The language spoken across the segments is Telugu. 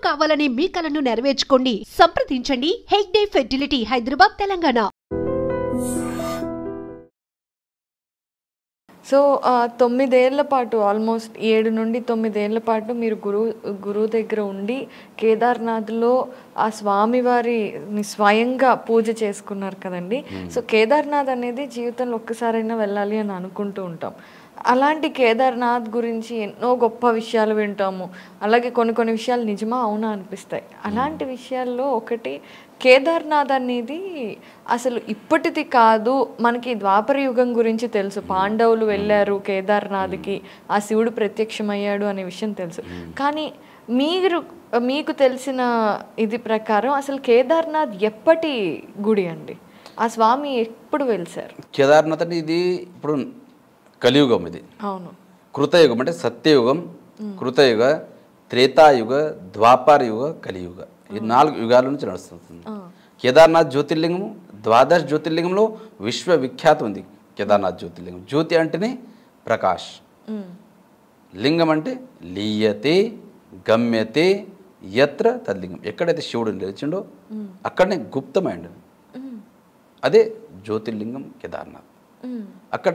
కావాలనే మీ కలను నెరవేర్చుకోండి. సంప్రదించండి హెగ్డే ఫెర్టిలిటీ, హైదరాబాద్, తెలంగాణ. సో 9 ఏళ్ల పాటు, ఆల్మోస్ట్ 7 నుండి 9 ఏళ్ల పాటు మీరు గురువు దగ్గర ఉండి కేదార్నాథ్లో ఆ స్వామివారిని స్వయంగా పూజ చేసుకున్నారు కదండి. సో కేదార్నాథ్ అనేది జీవితంలో ఒక్కసారైనా వెళ్ళాలి అని అనుకుంటూ ఉంటాం. అలాంటి కేదార్నాథ్ గురించి ఎన్నో గొప్ప విషయాలు వింటాము. అలాగే కొన్ని విషయాలు నిజమా అవునా అనిపిస్తాయి. అలాంటి విషయాల్లో ఒకటి, కేదార్నాథ్ అనేది అసలు ఇప్పటిది కాదు. మనకి ద్వాపర యుగం గురించి తెలుసు, పాండవులు వెళ్ళారు కేదార్నాథ్కి, ఆ శివుడు ప్రత్యక్షమయ్యాడు అనే విషయం తెలుసు. కానీ మీకు తెలిసిన ఇది ప్రకారం అసలు కేదార్నాథ్ ఎప్పటి గుడి అండి? ఆ స్వామి ఎప్పుడు వెలిసారు? కేదార్నాథ్ అంటే ఇది ఇప్పుడు కలియుగం. ఇది అవును, కృతయుగం అంటే సత్యయుగం, కృతయుగ, త్రేతాయుగ, ద్వాపర యుగ, కలియుగ, ఈ 4 యుగాల నుంచి నడుస్తుంది. కేదార్నాథ్ జ్యోతిర్లింగము 12 జ్యోతిర్లింగంలో విశ్వవిఖ్యాతం ఉంది. కేదార్నాథ్ జ్యోతిర్లింగం, జ్యోతి అంటేనే ప్రకాష్, లింగం అంటే లీయతే గమ్యతే యత్ర తద్లింగం. ఎక్కడైతే శివుడు నిలిచిండో అక్కడనే గుప్తమైండు, అదే జ్యోతిర్లింగం కేదార్నాథ్. అక్కడ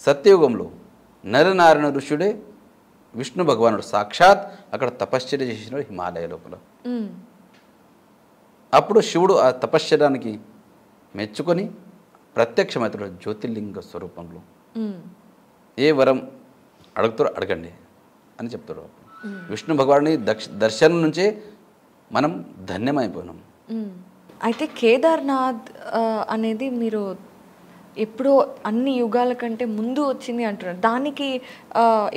సత్యయుగంలో నరనారాయణ ఋషుడే విష్ణు భగవానుడు సాక్షాత్ అక్కడ తపశ్చర్య చేసినాడు హిమాలయ లోపల. అప్పుడు శివుడు ఆ తపశ్చర్యానికి మెచ్చుకొని ప్రత్యక్షమవుతాడు జ్యోతిర్లింగ స్వరూపంలో. ఏ వరం అడుగుతారో అడగండి అని చెప్తాడు. విష్ణు భగవానుని దర్శనం నుంచే మనం ధన్యమైపోయినాం. అయితే కేదార్నాథ్ అనేది మీరు ఎప్పుడో అన్ని యుగాల కంటే ముందు వచ్చింది అంటున్నారు. దానికి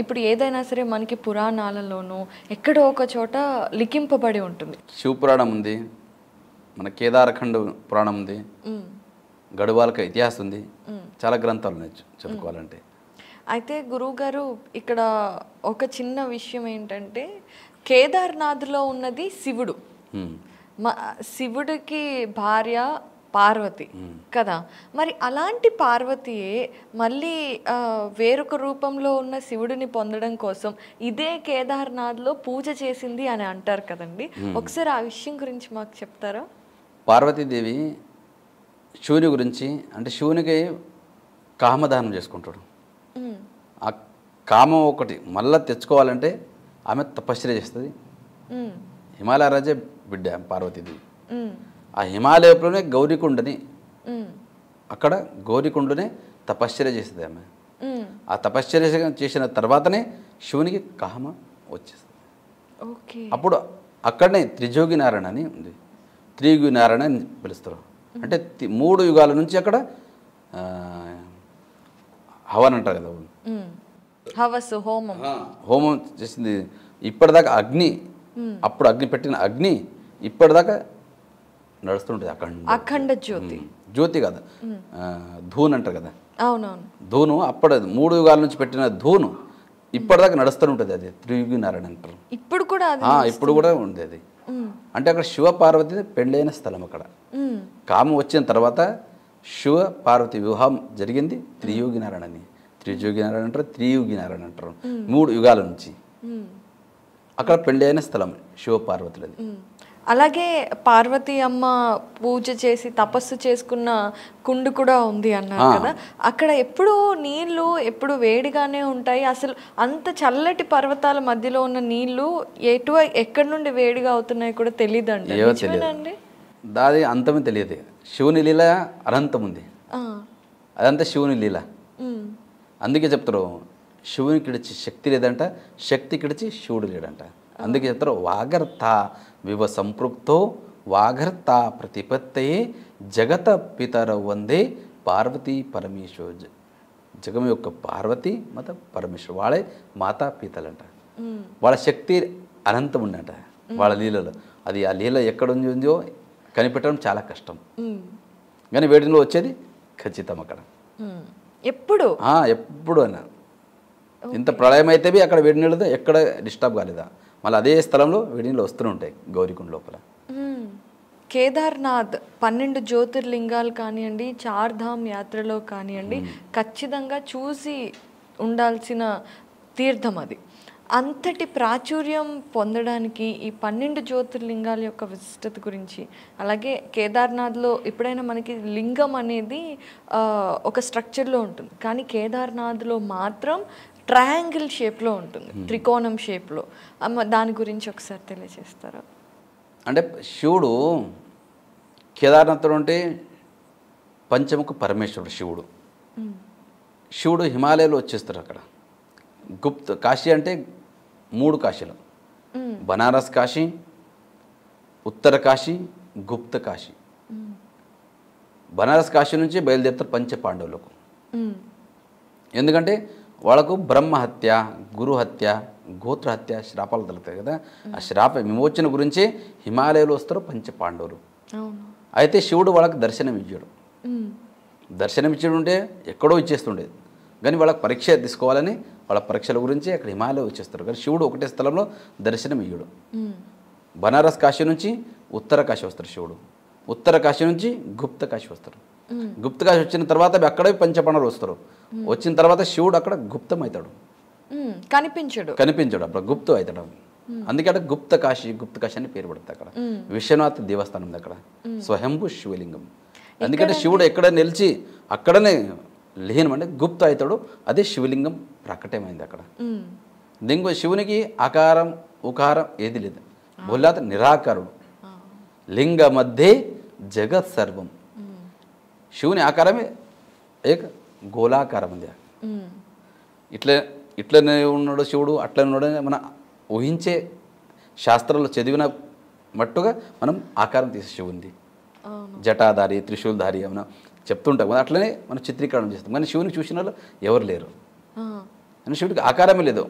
ఇప్పుడు ఏదైనా సరే మనకి పురాణాలలోనూ ఎక్కడో ఒక చోట లిఖింపబడి ఉంటుంది. శివపురాణం ఉంది, మన కేదారఖండ పురాణం ఉంది, గడువాలక ఇతిహాసం ఉంది, చాలా గ్రంథాలు ఉన్నాయి చెప్పుకోవాలంటే. అయితే గురువుగారు ఇక్కడ ఒక చిన్న విషయం ఏంటంటే, కేదార్నాథ్లో ఉన్నది శివుడు, శివుడికి భార్య పార్వతి కదా. మరి అలాంటి పార్వతియే మళ్ళీ వేరొక రూపంలో ఉన్న శివుడిని పొందడం కోసం ఇదే కేదార్నాథ్లో పూజ చేసింది అని అంటారు కదండి. ఒకసారి ఆ విషయం గురించి మాకు చెప్తారా? పార్వతీదేవి శివుని గురించి అంటే శివునికి కామదానం చేసుకుంటాడు. ఆ కామం ఒకటి మళ్ళా తెచ్చుకోవాలంటే ఆమె తపశ్చర్య చేస్తుంది. హిమాలయ రాజే బిడ్డ పార్వతీదేవి. ఆ హిమాలయంలోనే గౌరీకుండని, అక్కడ గౌరీకుండనే తపశ్చర్య చేస్తుంది ఆమె. ఆ తపశ్చర్య చేసిన తర్వాతనే శివునికి కామ వచ్చేస్తుంది. అప్పుడు అక్కడనే త్రిజోగి నారాయణ అని ఉంది, త్రియుగి నారాయణ అని పిలుస్తారు. అంటే 3 యుగాల నుంచి అక్కడ హవన్ అంటారు కదా, హవస్సు, హోమం చేసింది. ఇప్పటిదాకా అగ్ని, అప్పుడు అగ్ని పెట్టిన అగ్ని ఇప్పటిదాకా నడుస్తుంటుంది. అఖండ జ్యోతి, జ్యోతి కదా, ధూన్ అంటారు కదా. అవునవును, ధూను అప్పుడు 3 యుగాల నుంచి పెట్టిన ధూను ఇప్పటిదాకా నడుస్తూ ఉంటుంది. అది త్రియుగి నారాయణ అంటారు. ఇప్పుడు కూడా ఇప్పుడు కూడా ఉంది అది. అంటే అక్కడ శివ పార్వతి పెళ్ళైన స్థలం. అక్కడ కామం వచ్చిన తర్వాత శివ పార్వతి వివాహం జరిగింది. త్రియోగి నారాయణ అని, త్రిజోగి నారాయణ అంటారు, త్రియుగి నారాయణ అంటారు. 3 యుగాల నుంచి అక్కడ పెళ్ళైన స్థలం శివ పార్వతులది. అలాగే పార్వతీ అమ్మ పూజ చేసి తపస్సు చేసుకున్న కుండు కూడా ఉంది అన్నారు కదా. అక్కడ ఎప్పుడు నీళ్లు ఎప్పుడు వేడిగానే ఉంటాయి. అసలు అంత చల్లటి పర్వతాల మధ్యలో ఉన్న నీళ్లు ఎక్కడి నుండి వేడిగా అవుతున్నాయి కూడా తెలియదండి. దాది అంతమే తెలియదు. శివుని లీల అనంతం ఉంది, అదంతా శివుని లీల. అందుకే చెప్తారు శివునికి ఇడిచి శక్తి లేదంట, శక్తి కిడిచి శివుడు లేడంట. అందుకే చెప్తారు వాగర్త వివ సంపృక్తో వాగర్త ప్రతిపత్తయే జగత పితర వందే పార్వతీ పరమేశ్వర. జగం యొక్క పార్వతి మత పరమేశ్వరు, వాళ్ళే మాతా పితలంట. వాళ్ళ శక్తి అనంతం ఉందంట వాళ్ళ లీలలో. అది ఆ లీల ఎక్కడ ఉందో కనిపెట్టడం చాలా కష్టం, కానీ వేడిలో వచ్చేది ఖచ్చితం అక్కడ. ఎప్పుడు అన్న ఇంత ప్రళయం అయితే అక్కడ వేడి నీళ్ళతో ఎక్కడ డిస్టర్బ్ కాలేదా, మళ్ళీ అదే స్థలంలో వేడి నీళ్ళు వస్తూనే ఉంటాయి గౌరీకుండ లోపల. కేదార్నాథ్ 12 జ్యోతిర్లింగాలు కానివ్వండి, 4 ధామ్ యాత్రలో కానివ్వండి, ఖచ్చితంగా చూసి ఉండాల్సిన తీర్థం అది. అంతటి ప్రాచుర్యం పొందడానికి ఈ 12 జ్యోతిర్లింగాల యొక్క విశిష్టత గురించి, అలాగే కేదార్నాథ్లో ఎప్పుడైనా మనకి లింగం అనేది ఒక స్ట్రక్చర్లో ఉంటుంది, కానీ కేదార్నాథ్లో మాత్రం ట్రయాంగిల్ షేప్లో ఉంటుంది, త్రికోణం షేప్లో. దాని గురించి ఒకసారి తెలియజేస్తారా? అంటే శివుడు కేదార్నాథ్లో ఉంటే పంచముఖ పరమేశ్వరుడు శివుడు. శివుడు హిమాలయాలో వచ్చేస్తారు. అక్కడ గుప్త కాశీ అంటే 3 కాశీలు, బనారస్ కాశీ, ఉత్తర కాశీ, గుప్త కాశీ. బనారస్ కాశీ నుంచి బయలుదేరుతారు పంచపాండవులకు. ఎందుకంటే వాళ్ళకు బ్రహ్మహత్య, గురుహత్య, గోత్రహత్య శ్రాపాలు తగులుతాయి కదా. ఆ శ్రాప విమోచన గురించి హిమాలయాలో వస్తారు పంచపాండవులు. అయితే శివుడు వాళ్ళకి దర్శనం ఇచ్చాడు. దర్శనం ఇచ్చాడు ఉంటే ఎక్కడో ఇచ్చేస్తుండేది, కానీ వాళ్ళకి పరీక్ష తీసుకోవాలని వాళ్ళ పరీక్షల గురించి అక్కడ హిమాలయం వచ్చేస్తారు. కానీ శివుడు ఒకటే స్థలంలో దర్శనం ఇయ్యడు. బనారస్ కాశీ నుంచి ఉత్తర కాశీ వస్తారు శివుడు, ఉత్తర కాశీ నుంచి గుప్త కాశీ వస్తారు. గుప్త కాశీ వచ్చిన తర్వాత అక్కడే పంచపాండవులు వస్తారు. వచ్చిన తర్వాత శివుడు అక్కడ గుప్తం అవుతాడు, కనిపించాడు అప్పుడు గుప్తం అవుతాడు. అందుకే అక్కడ గుప్త కాశీ అని పేరు పడుతుంది. అక్కడ విశ్వనాథ్ దేవస్థానం ఉంది, అక్కడ స్వయంభు శివలింగం. ఎందుకంటే శివుడు ఎక్కడ నిలిచి అక్కడనే లీనం అంటే గుప్త అవుతాడు. అదే శివలింగం ప్రకటమైంది అక్కడ. దీనికి శివునికి ఆకారం ఉకారం ఏది లేదు, బొల్లాత నిరాకారుడు. లింగ మధ్య జగత్ సర్వం. శివుని ఆకారమే ఏక గోళాకారం ఉంది. ఇట్లనే ఉన్నాడు శివుడు, అట్లనే ఉన్నాడు మన ఊహించే శాస్త్రాల్లో చదివిన మట్టుగా మనం ఆకారం తీసే శివుంది. జటాధారి, త్రిశూల్ధారి ఏమైనా చెప్తుంటాం కదా, అట్లనే మనం చిత్రీకరణ చేస్తాం. కానీ శివుని చూసిన వాళ్ళు ఎవరు లేరు. అని శివుడికి ఆకారమే లేదు,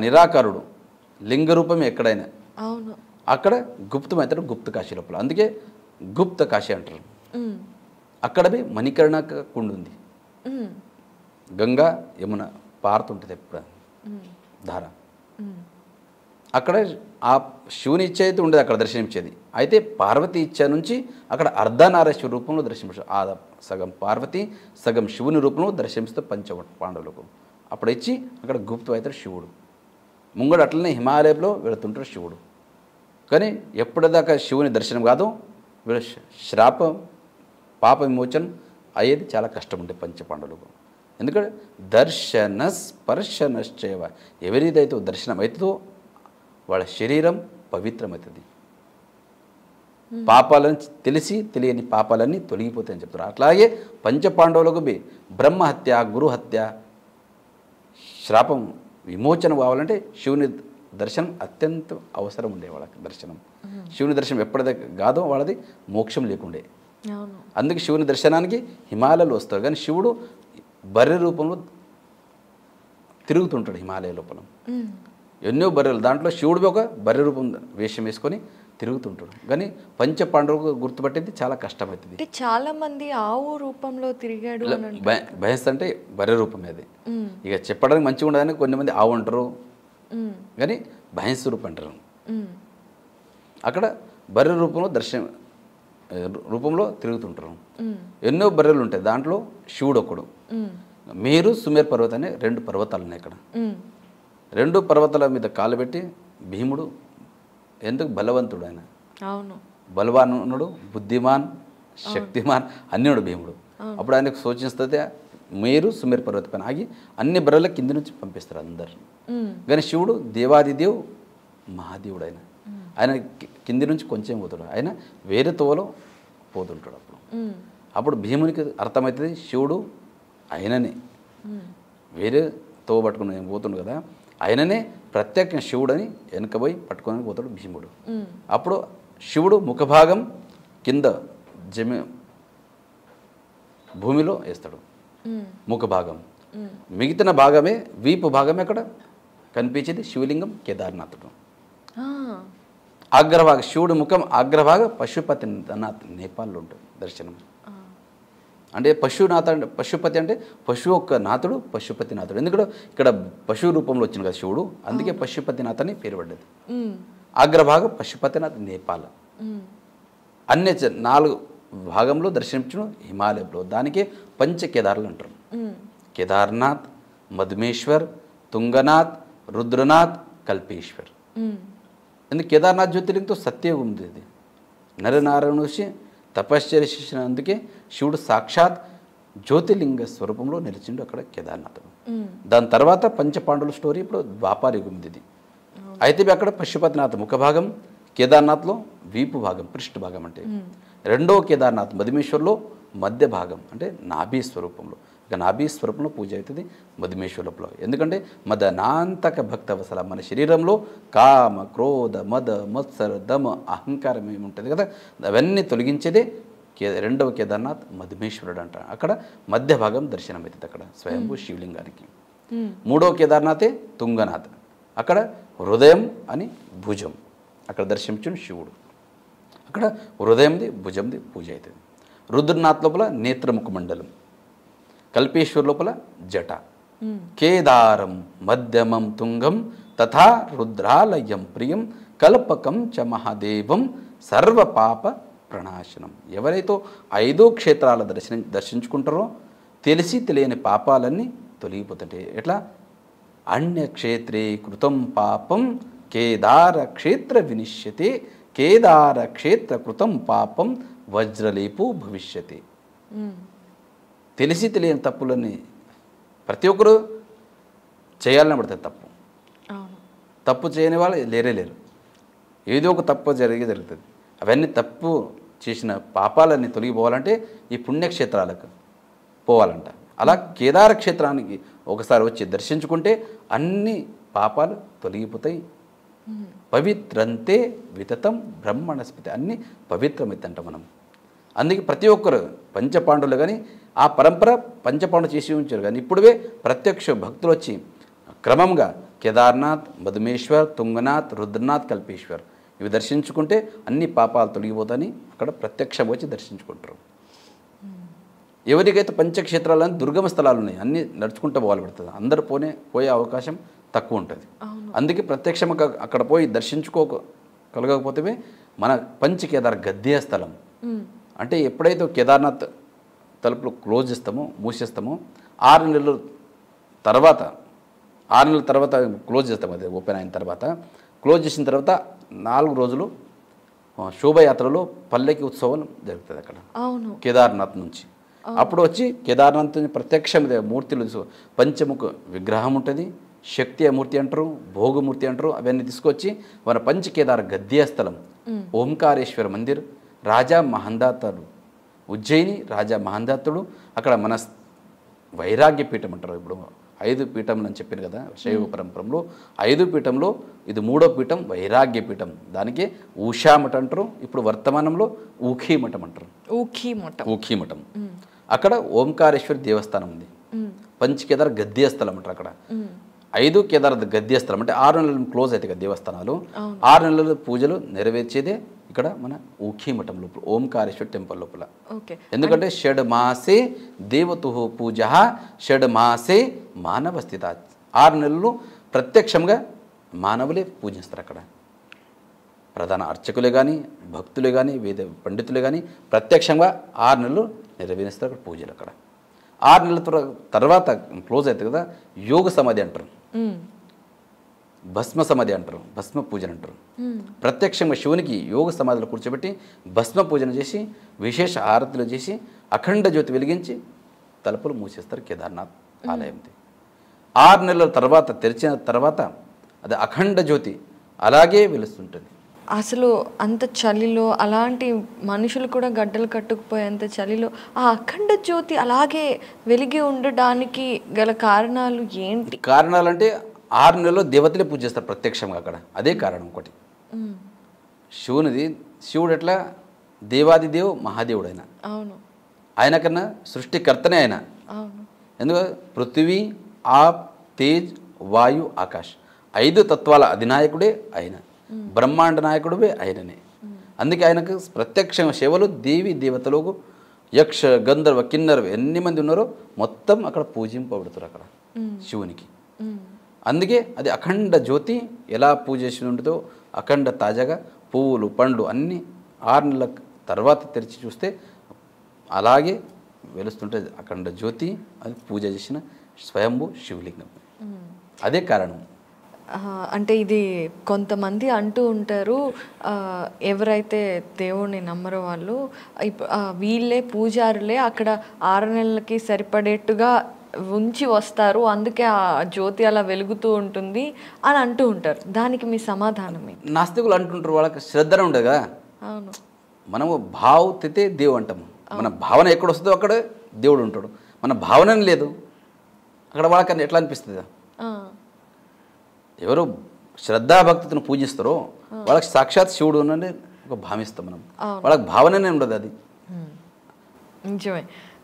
నిరాకారుడు. లింగ రూపమే ఎక్కడైనా. అక్కడ గుప్తం అవుతాడు గుప్త కాశీ లోపల. అందుకే గుప్త కాశీ అంటారు. అక్కడవి మణికర్ణ కుండు ఉంది. గంగా యమున పారుతుంటుంది ఎప్పుడు ధార. అక్కడ ఆ శివుని ఇచ్చ అయితే ఉండేది అక్కడ దర్శనమిచ్చేది. అయితే పార్వతి ఇచ్చ నుంచి అక్కడ అర్ధనారీశ్వర రూపంలో దర్శనమిస్తారు. ఆ సగం పార్వతి సగం శివుని రూపంలో దర్శనమిస్తే పాండవులకు. అప్పుడు ఇచ్చి అక్కడ గుప్తం అవుతాడు శివుడు. ముంగడు అట్లనే హిమాలయంలో వెళుతుంటాడు శివుడు. కానీ ఎప్పటిదాకా శివుని దర్శనం కాదు, వీళ్ళ శ్రాపం పాప విమోచనం అయ్యేది చాలా కష్టం ఉండే పంచపాండవులకు. ఎందుకంటే దర్శన స్పర్శనశ్చైవ, ఎవరిదైతే దర్శనం అవుతుందో వాళ్ళ శరీరం పవిత్రమవుతుంది. పాపాలను తెలిసి తెలియని పాపాలన్నీ తొలగిపోతాయని చెప్తారు. అట్లాగే పంచపాండవులకు బ్రహ్మహత్య, గురుహత్య, శ్రాపం విమోచన కావాలంటే శివుని దర్శనం అత్యంత అవసరం ఉండే వాళ్ళకి. దర్శనం శివుని దర్శనం ఎప్పటిదాకా కాదో వాళ్ళది మోక్షం లేకుండే. అందుకే శివుని దర్శనానికి హిమాలయాలు వస్తారు. కానీ శివుడు బర్రె రూపంలో తిరుగుతుంటాడు హిమాలయ లోపల. ఎన్నో బర్రెలు, దాంట్లో శివుడు ఒక బర్రె రూపం వేషం వేసుకొని తిరుగుతుంటాడు. కానీ పంచపాండవులకు గుర్తుపట్టేది చాలా కష్టమవుతుంది. చాలా మంది ఆవు రూపంలో తిరిగాడు. భయస్ అంటే బర్రె రూపమే అది. ఇక చెప్పడానికి మంచిగా ఉండదని కొంతమంది ఆవు అంటారు, కానీ భయస్ రూపం అంటారు. అక్కడ బర్రె రూపంలో రూపంలో తిరుగుతుంటారు. ఎన్నో బర్రెలు ఉంటాయి, దాంట్లో శివుడు ఒకడు. మీరు సుమేర్ పర్వతం అనే 2 పర్వతాలు ఉన్నాయి అక్కడ. 2 పర్వతాల మీద కాలు పెట్టి భీముడు ఎందుకు బలవంతుడు, ఆయన బలవానుడు, బుద్ధిమాన్, శక్తిమాన్ అన్నిడు భీముడు. అప్పుడు ఆయనకు సూచిస్తుంది మీరు సుమేర్ పర్వతం పైన ఆగి అన్ని బర్రెల కింది నుంచి పంపిస్తారు అందరు. కానీ శివుడు దేవాదిదేవ్ మహాదేవుడు. ఆయన కింది నుంచి కొంచెం పోతాడు, ఆయన వేరే తోవలో పోతుంటాడు. అప్పుడు భీమునికి అర్థమవుతుంది శివుడు ఆయననే, వేరే తోవ పట్టుకుని పోతుండు కదా, ఆయననే ప్రత్యేక శివుడని వెనకబోయి పట్టుకొని పోతాడు భీముడు. అప్పుడు శివుడు ముఖభాగం కింద భూమిలో వేస్తాడు ముఖభాగం. మిగతా భాగమే వీపు భాగమే అక్కడ కనిపించేది శివలింగం కేదార్నాథుడు. అగ్రభాగ శివుడు ముఖం అగ్రభాగ పశుపతినాథ్ నేపాల్లో ఉంటుంది దర్శనం. అంటే పశుపతి అంటే పశువు యొక్క నాథుడు, పశుపతినాథుడు. ఎందుకంటే ఇక్కడ పశువు రూపంలో వచ్చింది కదా శివుడు, అందుకే పశుపతినాథ్ అని పేరు పడ్డది. అగ్రభాగ పశుపతినాథ్ నేపాల్. అన్ని 4 భాగంలో దర్శించడం హిమాలయంలో. దానికే పంచ కేదార్లు అంటారు. కేదార్నాథ్, మధుమేశ్వర్, తుంగనాథ్, రుద్రనాథ్ కల్పేశ్వర్. ఎందుకు కేదార్నాథ్ జ్యోతిర్లింగంతో సత్యయుగం ఉంది. ఇది నరనారాయణ ఋషి తపశ్చర్య చేసినందుకే శివుడు సాక్షాత్ జ్యోతిర్లింగ స్వరూపంలో నిలిచిండు అక్కడ కేదార్నాథుడు. దాని తర్వాత పంచపాండవుల స్టోరీ ఇప్పుడు ద్వాపార యుగం ఇది. అయితే అక్కడ పశుపతినాథ్ ముఖ భాగం, కేదార్నాథ్లో వీపు భాగం, పృష్ఠ భాగం అంటే. రెండవ కేదార్నాథ్ మధుమేశ్వర్లో మధ్య భాగం అంటే నాభి స్వరూపంలో. ఇక నాభి స్వరూపంలో పూజ అవుతుంది మధుమేశ్వర లోపల. ఎందుకంటే మదనాంతక భక్తవసల, మన శరీరంలో కామ క్రోధ మద మత్సర దమ అహంకారం ఏముంటుంది కదా, అవన్నీ తొలగించేదే రెండవ కేదార్నాథ్ మధుమేశ్వరుడు అంట. అక్కడ మధ్య భాగం దర్శనం అవుతుంది అక్కడ స్వయంభూ శివలింగానికి. మూడవ కేదార్నాథే తుంగనాథ్, అక్కడ హృదయం అని భుజం, అక్కడ దర్శించిన శివుడు. అక్కడ హృదయంది భుజంది పూజ అవుతుంది. రుద్రనాథ్ లోపల నేత్రముఖ మండలం, కల్పేశ్వర్ లోపల జట, కేదారం మధ్యమం తుంగం తథా రుద్రాలయం ప్రియం కల్పకం చ మహాదేవం సర్వపాప ప్రణాశనం. ఎవరైతే 5 క్షేత్రాల దర్శించుకుంటారో తెలిసి తెలియని పాపాలన్నీ తొలగిపోతుంటాయి. ఎట్లా? అన్యక్షేత్రే కృతం పాపం కేదార క్షేత్ర వినిశ్యతే, కేదార క్షేత్ర కృతం పాపం వజ్రలేపు భవిష్యతి. తెలిసి తెలియని తప్పులన్నీ ప్రతి ఒక్కరు చేయాలని పడుతుంది. తప్పు చేయని వాళ్ళు లేరు. ఏదో ఒక తప్పు జరుగుతుంది. అవన్నీ తప్పు చేసిన పాపాలన్నీ తొలగిపోవాలంటే ఈ పుణ్యక్షేత్రాలకు పోవాలంట. అలా కేదార క్షేత్రానికి ఒకసారి వచ్చి దర్శించుకుంటే అన్ని పాపాలు తొలగిపోతాయి. పవిత్రంతే వితతం బ్రహ్మణస్పతి, అన్ని పవిత్రమైతే మనం. అందుకే ప్రతి ఒక్కరు పంచపాండవులు కానీ ఆ పరంపర పంచపాండవులు చేసి ఉంచారు. కానీ ఇప్పుడే ప్రత్యక్ష భక్తులు వచ్చి క్రమంగా కేదార్నాథ్, మధుమేశ్వర్, తుంగనాథ్, రుద్రనాథ్, కల్పేశ్వర్ ఇవి దర్శించుకుంటే అన్ని పాపాలు తొలగిపోతాయని అక్కడ ప్రత్యక్షం వచ్చి దర్శించుకుంటారు. ఎవరికైతే పంచక్షేత్రాలని దుర్గమ స్థలాలు ఉన్నాయి, అన్నీ నడుచుకుంటూ పోవాలి పడుతుంది. అందరు పోయే అవకాశం తక్కువ ఉంటుంది. అందుకే ప్రత్యక్షంగా అక్కడ పోయి దర్శించుకోగలగకపోతే మన పంచకేదార్ గద్య స్థలం అంటే ఎప్పుడైతే కేదార్నాథ్ తలుపులు క్లోజ్ చేస్తామో మూసేస్తామో 6 నెలల తర్వాత క్లోజ్ చేస్తాం. అది ఓపెన్ అయిన తర్వాత క్లోజ్ చేసిన తర్వాత 4 రోజులు శోభయాత్రలో పల్లెకి ఉత్సవం జరుగుతుంది అక్కడ కేదార్నాథ్ నుంచి. అప్పుడు వచ్చి కేదార్నాథ్ ప్రత్యక్ష మూర్తులు, పంచముఖ విగ్రహం ఉంటుంది, శక్తి మూర్తి అంటారు, భోగమూర్తి అంటారు. అవన్నీ తీసుకొచ్చి మన పంచకేదార్ గద్య స్థలం ఓంకారేశ్వర మందిర్, రాజా మహందాతుడు ఉజ్జయిని రాజా మహందాతుడు. అక్కడ మన వైరాగ్య పీఠం అంటారు. ఇప్పుడు 5 పీఠంలు అని చెప్పాను కదా శైవ పరంపరలో. 5 పీఠంలో ఇది 3వ పీఠం వైరాగ్య పీఠం. దానికే ఊషామఠం అంటారు. ఇప్పుడు వర్తమానంలో ఊఖీమఠం అంటారు. ఊఖీమఠం. అక్కడ ఓంకారేశ్వరి దేవస్థానం ఉంది. పంచకేదార్ గద్య స్థలం అంటారు. అక్కడ 5 కేదార్ గద్య స్థలం అంటే 6 నెలలు క్లోజ్ అవుతాయి కదా దేవస్థానాలు. 6 నెలల పూజలు నెరవేర్చేదే ఇక్కడ మన ఊఖీమఠం లోపల ఓంకారేశ్వర టెంపుల్ లోపల. ఎందుకంటే షడ్ మాసే దేవతు పూజ, షడ్ మాసే మానవ స్థిత. 6 నెలలు ప్రత్యక్షంగా మానవులే పూజిస్తారు. అక్కడ ప్రధాన అర్చకులే కానీ భక్తులే కానీ వేద పండితులే కానీ ప్రత్యక్షంగా 6 నెలలు నెరవేరుస్తారు అక్కడ పూజలు. అక్కడ 6 నెలల తర్వాత క్లోజ్ అవుతుంది కదా యోగ సమాధి అంటారు, భస్మ సమాధి అంటారు, భస్మ పూజన అంటారు. ప్రత్యక్షంగా శివునికి యోగ సమాధిలో కూర్చోబెట్టి భస్మ పూజన చేసి విశేష ఆరతులు చేసి అఖండ జ్యోతి వెలిగించి తలుపులు మూసేస్తారు కేదార్నాథ్ ఆలయంది. 6 నెలల తర్వాత తెరిచిన తర్వాత అది అఖండ జ్యోతి అలాగే వెలుస్తుంటుంది. అసలు అంత చలిలో అలాంటి మనుషులు కూడా గడ్డలు కట్టుకుపోయేంత చలిలో ఆ అఖండ జ్యోతి అలాగే వెలిగి ఉండడానికి గల కారణాలు ఏంటి? కారణాలంటే 6 నెలల్లో దేవతలే పూజ చేస్తారు ప్రత్యక్షంగా అక్కడ. అదే కారణం ఒకటి. శివుడు ఎట్లా దేవాదిదేవ్ మహాదేవుడు ఆయన. ఆయన కన్నా సృష్టికర్తనే ఆయన. ఎందుకు? పృథ్వీ, ఆప్, తేజ్, వాయు, ఆకాష్ 5 తత్వాల అధినాయకుడే ఆయన. బ్రహ్మాండ నాయకుడే ఆయననే. అందుకే ఆయనకు ప్రత్యక్ష సేవలు దేవి దేవతలకు యక్ష గంధర్వ కిన్నర్వ ఎన్ని మంది ఉన్నారో మొత్తం అక్కడ పూజింపబడుతారు అక్కడ శివునికి. అందుకే అది అఖండ జ్యోతి ఎలా పూజ చేసి ఉంటుందో అఖండ తాజాగా పువ్వులు పండ్లు అన్నీ 6 నెలల తర్వాత తెరిచి చూస్తే అలాగే వెలుస్తుంటుంది అఖండ జ్యోతి. అది పూజ చేసిన స్వయంభూ శివలింగం. అదే కారణం. అంటే ఇది కొంతమంది అంటూ ఉంటారు, ఎవరైతే దేవుణ్ణి నమ్మరో వాళ్ళు వీళ్ళే పూజారులే అక్కడ 6 నెలలకి సరిపడేట్టుగా ఉంచి వస్తారు, అందుకే ఆ జ్యోతి అలా వెలుగుతూ ఉంటుంది అని అంటూ ఉంటారు. దానికి మీ సమాధానం ఏంటి? నాస్తికులు అంటుంటారు, వాళ్ళకి శ్రద్ధనే ఉండదు కదా. అవును, మనము భావతితే దేవుడు అంటాము. మన భావన ఎక్కడ వస్తుందో అక్కడ దేవుడు ఉంటాడు. మన భావన లేదు అక్కడ వాళ్ళకన్నా ఎట్లా అనిపిస్తుంది? ఎవరు శ్రద్ధాభక్తిని పూజిస్తారో వాళ్ళకి సాక్షాత్ శివుడు ఉన్నది ఒక భావిస్తాం మనం. వాళ్ళకి భావననే ఉండదు అది. నిజమే.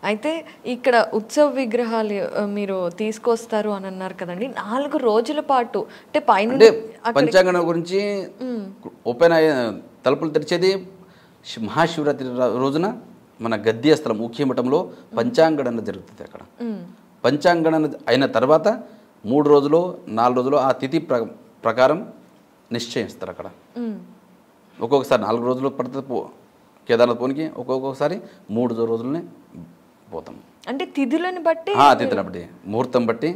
అయితే ఇక్కడ ఉత్సవ విగ్రహాలు మీరు తీసుకొస్తారు అని అన్నారు కదండి, 4 రోజుల పాటు అంటే పైన పంచాంగం గురించి ఓపెన్ అయ్యే తలుపులు తెరిచేది మహాశివరాత్రి రోజున మన గద్దె స్థలం ఊఖ్యమఠంలో పంచాంగణన జరుగుతుంది. అక్కడ పంచాంగణన అయిన తర్వాత 3 రోజులు 4 రోజులు ఆ తిథి ప్రకారం నిశ్చయిస్తారు. అక్కడ ఒక్కొక్కసారి 4 రోజులు పడుతుంది కేదార్నాథ్ పోనికి, ఒక్కొక్కసారి 3 రోజులనే పోతాం. అంటే తిథులను బట్టి తిథులను బట్టి ముహూర్తం బట్టి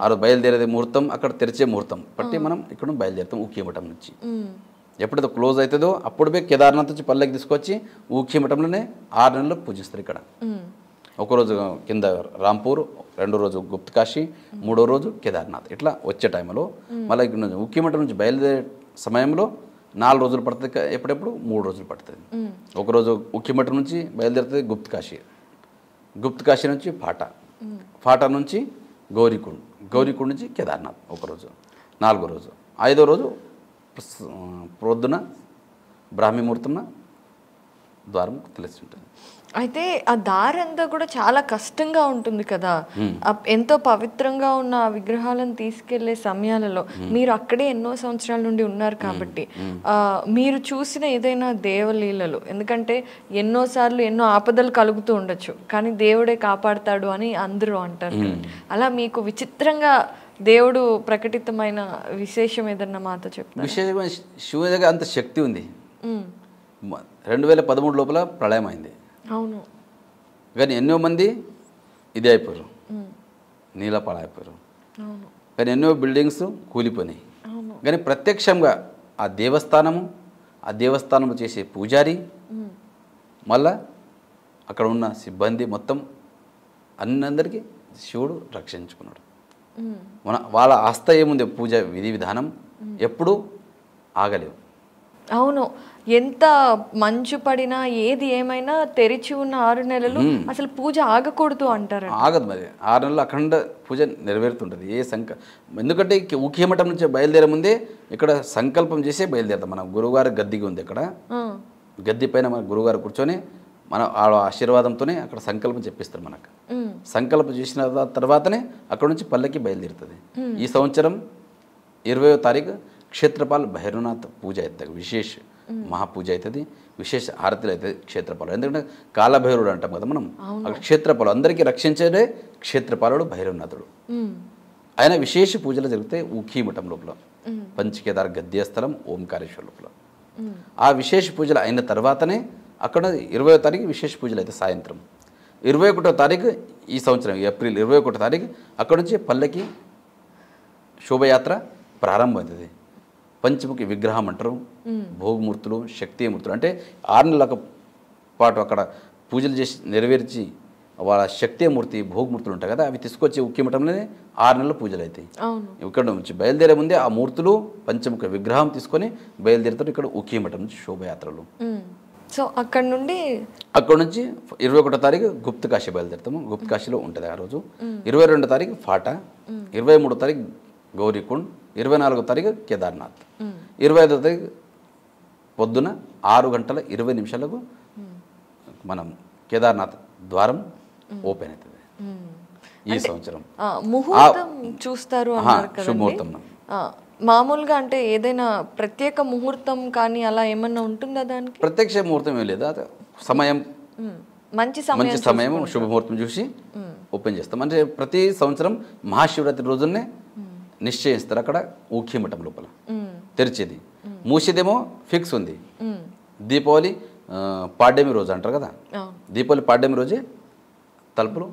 ఆ రోజు బయలుదేరేది ముహూర్తం, అక్కడ తెరిచే ముహూర్తం బట్టి మనం ఇక్కడ బయలుదేరుతాం ఊఖ్యమఠం నుంచి. ఎప్పుడైతే క్లోజ్ అవుతుందో అప్పుడే కేదార్నాథ్ నుంచి పల్లెకి తీసుకొచ్చి ఊఖ్యమఠంలోనే 6 నెలలు పూజిస్తారు. ఇక్కడ ఒకరోజు కింద రాంపూర్, 2వ రోజు గుప్త కాశీ, 3వ రోజు కేదార్నాథ్. ఇట్లా వచ్చే టైంలో మళ్ళీ ఇక్కడ ఊఖ్యమఠం నుంచి బయలుదేరే సమయంలో 4 రోజులు పడుతుంది, ఎప్పుడెప్పుడు 3 రోజులు పడుతుంది. ఒకరోజు ఊఖ్యమఠం నుంచి బయలుదేరుతుంది గుప్త కాశీ, గుప్త కాశీ నుంచి ఫాటా నుంచి గౌరీకుండ్ నుంచి కేదార్నాథ్ ఒకరోజు, 4వ రోజు. 5వ రోజు ప్రొద్దున బ్రాహ్మీ ముహూర్తంన ద్వారం తెలిసి ఉంటుంది. అయితే ఆ దారి అంతా కూడా చాలా కష్టంగా ఉంటుంది కదా, ఎంతో పవిత్రంగా ఉన్న ఆ విగ్రహాలను తీసుకెళ్లే సమయాలలో మీరు అక్కడే ఎన్నో సంవత్సరాల నుండి ఉన్నారు కాబట్టి మీరు చూసిన ఏదైనా దేవలీలలు, ఎందుకంటే ఎన్నోసార్లు ఎన్నో ఆపదలు కలుగుతూ ఉండొచ్చు కానీ దేవుడే కాపాడుతాడు అని అందరూ అంటారు, అలా మీకు విచిత్రంగా దేవుడు ప్రకటితమైన విశేషం ఏదన్నా మాతో చెప్తారు? విశేషమైన శివుని దగ్గర అంత శక్తి ఉంది. 2013 లోపల ప్రళయం అయింది. అవును, కానీ ఎన్నో మంది ఇదే అయిపోయారు, నీళ్ళపాలు అయిపోయారు. కానీ ఎన్నో బిల్డింగ్స్ కూలిపోయినాయి. కానీ ప్రత్యక్షంగా ఆ దేవస్థానంలో చేసే పూజారి మళ్ళా అక్కడ ఉన్న సిబ్బంది మొత్తం అందరికీ శివుడు రక్షించుకున్నాడు. వాళ్ళ ఆస్థ ఏముంది, పూజ విధి విధానం ఎప్పుడూ ఆగలేవు. అవును, ఎంత మంచు పడినా ఏది ఏమైనా తెరిచి ఉన్న 6 నెలలు అసలు పూజ ఆగకూడదు అంటారు. ఆగదు మరి, 6 నెలలు అఖండ పూజ నెరవేరుతుంటుంది. ఎందుకంటే ఊఖ్యమఠం నుంచి బయలుదేరే ముందే ఇక్కడ సంకల్పం చేసే బయలుదేరుతాం. మన గురువుగారు గద్దెకి ఉంది, అక్కడ గద్దె పైన మన గురువుగారు కూర్చొని మన ఆశీర్వాదంతోనే అక్కడ సంకల్పం చెప్పిస్తారు. మనకు సంకల్పం చేసిన తర్వాతనే అక్కడ నుంచి పల్లెకి బయలుదేరుతుంది. ఈ సంవత్సరం 20వ తారీఖు క్షేత్రపాల్ భైరవనాథ్ పూజ అవుతుంది, విశేష మహాపూజ అవుతుంది, విశేష హారతులు అవుతుంది క్షేత్రపాలు. ఎందుకంటే కాలభైరుడు అంటాం కదా మనం, అక్కడ క్షేత్రపాలు అందరికీ రక్షించేదే క్షేత్రపాలుడు భైరవనాథుడు. ఆయన విశేష పూజలు జరుగుతాయి ఊఖ్యమఠం లోపల, పంచకేదార్ గద్దె స్థలం ఓంకారేశ్వర్ లోపల. ఆ విశేష పూజలు అయిన తర్వాతనే అక్కడ 20వ తారీఖు విశేష పూజలు అయితే సాయంత్రం. 21వ తారీఖు ఈ సంవత్సరం ఏప్రిల్ 21వ తారీఖు అక్కడ నుంచి పల్లెకి శోభయాత్ర ప్రారంభమవుతుంది. పంచముఖి విగ్రహం అంటారు, భోగమూర్తులు, శక్తిమూర్తులు. అంటే 6 నెలల పాటు అక్కడ పూజలు చేసి నెరవేర్చి వాళ్ళ శక్తిమూర్తి భోగమూర్తులు ఉంటాయి కదా, అవి తీసుకొచ్చి ఊఖ్యమఠంలోనే 6 నెలల పూజలు అవుతాయి. ఇక్కడ నుంచి బయలుదేరే ముందే ఆ మూర్తులు పంచముఖ విగ్రహం తీసుకొని బయలుదేరుతారు ఇక్కడ ఊఖ్యమఠం నుంచి శోభయాత్రలు. సో అక్కడ నుంచి 21వ తారీఖు గుప్త కాశీ బయలుదేరుతాము, గుప్త కాశీలో ఉంటుంది ఆ రోజు. 22వ తారీఖు ఫాటా, 23వ తారీఖు గౌరీకుండ్, 24వ తారీఖు కేదార్నాథ్, 25వ తారీఖు పొద్దున 6:20 మనం కేదార్నాథ్ ద్వారం ఓపెన్ అవుతుంది. ఈ సంవత్సరం ముహూర్తం చూస్తారు శుభముహూర్తం. మామూలుగా అంటే ఏదైనా ప్రత్యేక ముహూర్తం కానీ అలా ఏమన్నా ఉంటుందా దానికి? ప్రత్యక్ష ముహూర్తం ఏం లేదు, సమయం మంచి సమయం శుభముహూర్తం చూసి ఓపెన్ చేస్తాం. అంటే ప్రతి సంవత్సరం మహాశివరాత్రి రోజునే నిశ్చయిస్తారు అక్కడ ఊఖ్యమఠం లోపల తెరిచేది. మూసేదేమో ఫిక్స్ ఉంది. దీపావళి పాడ్యమి రోజు అంటారు కదా, దీపావళి పాడ్యమి రోజే తలుపులు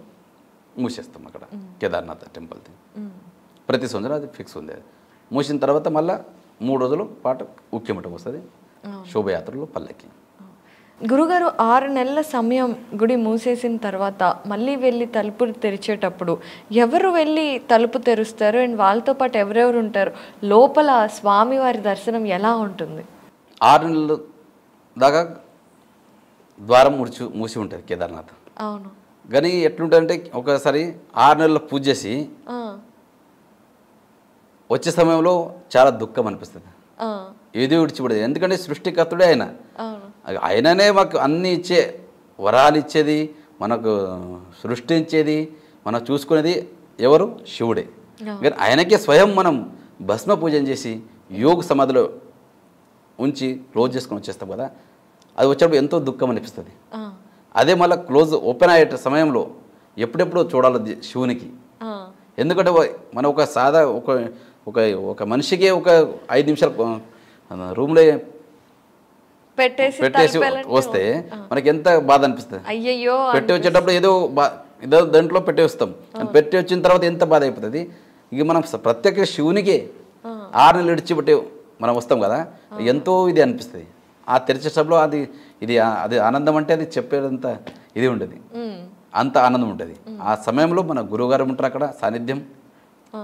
మూసేస్తాం అక్కడ కేదార్నాథ్ టెంపుల్ది. ప్రతి సంవత్సరం అది ఫిక్స్ ఉంది. మూసిన తర్వాత మళ్ళీ 3 రోజుల పాటు ఉక్కిమఠం వస్తుంది, శోభయాత్రలో పల్లకి. గురుగారు 6 నెలల సమయం గుడి మూసేసిన తర్వాత మళ్ళీ వెళ్ళి తలుపు తెరిచేటప్పుడు ఎవరు వెళ్ళి తలుపు తెరుస్తారు అండ్ వాళ్ళతో పాటు ఎవరెవరు ఉంటారు? లోపల స్వామివారి దర్శనం ఎలా ఉంటుంది? 6 నెలలు దాకా ద్వారం మూసి ఉంటుంది కేదార్నాథ్. అవును. కానీ ఎట్లుంటుందంటే ఒకసారి 6 నెలలు పూజ చేసి వచ్చే సమయంలో చాలా దుఃఖం అనిపిస్తుంది, ఏది విడిచిపడేది. ఎందుకంటే సృష్టికర్తుడే ఆయన, ఆయననే మాకు అన్నీ ఇచ్చే, వరాలు ఇచ్చేది, మనకు సృష్టించేది, మనం చూసుకునేది ఎవరు? శివుడే. కానీ ఆయనకే స్వయం మనం భస్మ పూజన చేసి యోగ సమాధిలో ఉంచి క్లోజ్ చేసుకొని వచ్చేస్తాం కదా, అది వచ్చేటప్పుడు ఎంతో దుఃఖం అనిపిస్తుంది. అదే మళ్ళీ క్లోజ్ ఓపెన్ అయ్యే సమయంలో ఎప్పుడెప్పుడు చూడాలి శివునికి. ఎందుకంటే మనం ఒక సాదా ఒక మనిషికి ఒక 5 నిమిషాలు రూమ్లో పెట్టేసి వస్తే మనకి ఎంత బాధ అనిపిస్తుంది. అయ్యయ్యో, పెట్టి వచ్చేటప్పుడు ఏదో దాంట్లో పెట్టి వస్తాం, పెట్టి వచ్చిన తర్వాత ఎంత బాధ అయిపోతుంది. ఇక మనం ప్రత్యేక శివునికి 6 నెలలు విడిచిపెట్టి మనం వస్తాం కదా, ఎంతో ఇది అనిపిస్తుంది. ఆ తెరిచేటప్పుడు అది ఆనందం అంటే అది చెప్పేదంత ఇది ఉంటుంది, అంత ఆనందం ఉంటుంది. ఆ సమయంలో మన గురువుగారు ఉంటారు అక్కడ సాన్నిధ్యం.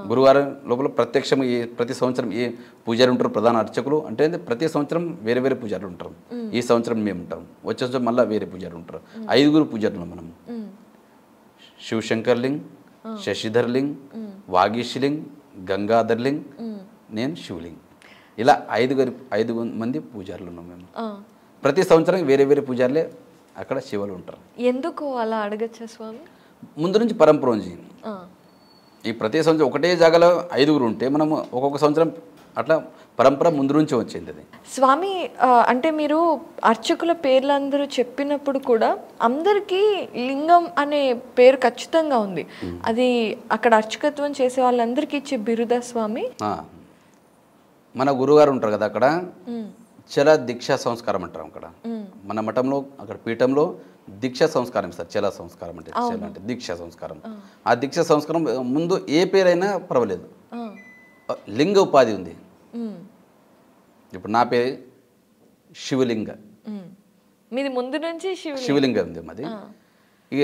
గురువారు లోపల ప్రత్యక్షం ప్రతి సంవత్సరం ఏ పూజారి ఉంటారు, ప్రధాన అర్చకులు అంటే ప్రతి సంవత్సరం వేరే వేరే పూజారులు ఉంటారు. ఈ సంవత్సరం మేము ఉంటాం, వచ్చే సంవత్సరం మళ్ళీ వేరే పూజారులు ఉంటారు. 5 పూజారులు మనం: శివశంకర్లింగ్, శశిధర్లింగ్, వాగీశ్లింగ్, గంగాధర్లింగ్, నేను శివలింగ్. ఇలా 5 మంది పూజారులు ఉన్నాం మేము. ప్రతి సంవత్సరం వేరే వేరే పూజారులే అక్కడ శివులు ఉంటారు. ఎందుకు అలా అడగచ్చా స్వామి? ముందు నుంచి పరంపర ఉంది. ఈ ప్రతి సంవత్సరం ఒకటే జాగాలో 5 ఉంటే మనము ఒక్కొక్క సంవత్సరం అట్లా పరంపర ముందు నుంచి వచ్చింది అది. స్వామి అంటే మీరు అర్చకుల పేర్లందరూ చెప్పినప్పుడు కూడా అందరికీ లింగం అనే పేరు ఖచ్చితంగా ఉంది. అది అక్కడ అర్చకత్వం చేసే వాళ్ళందరికీ ఇచ్చే బిరుదా స్వామి? మన గురుగారు ఉంటారు కదా అక్కడ, చల దీక్షా సంస్కారం అంటారు అక్కడ. మన మఠంలో అక్కడ పీఠంలో దీక్షా సంస్కారం ఇస్తారు. చల సంస్కారం అంటే చల అంటే దీక్షా సంస్కారం. ఆ దీక్షా సంస్కారం ముందు ఏ పేరైనా పర్వాలేదు, లింగ ఉపాధి ఉంది. ఇప్పుడు నా పేరు శివలింగ, మీది ముందు నుంచి శివలింగ ఉంది మాది. ఇక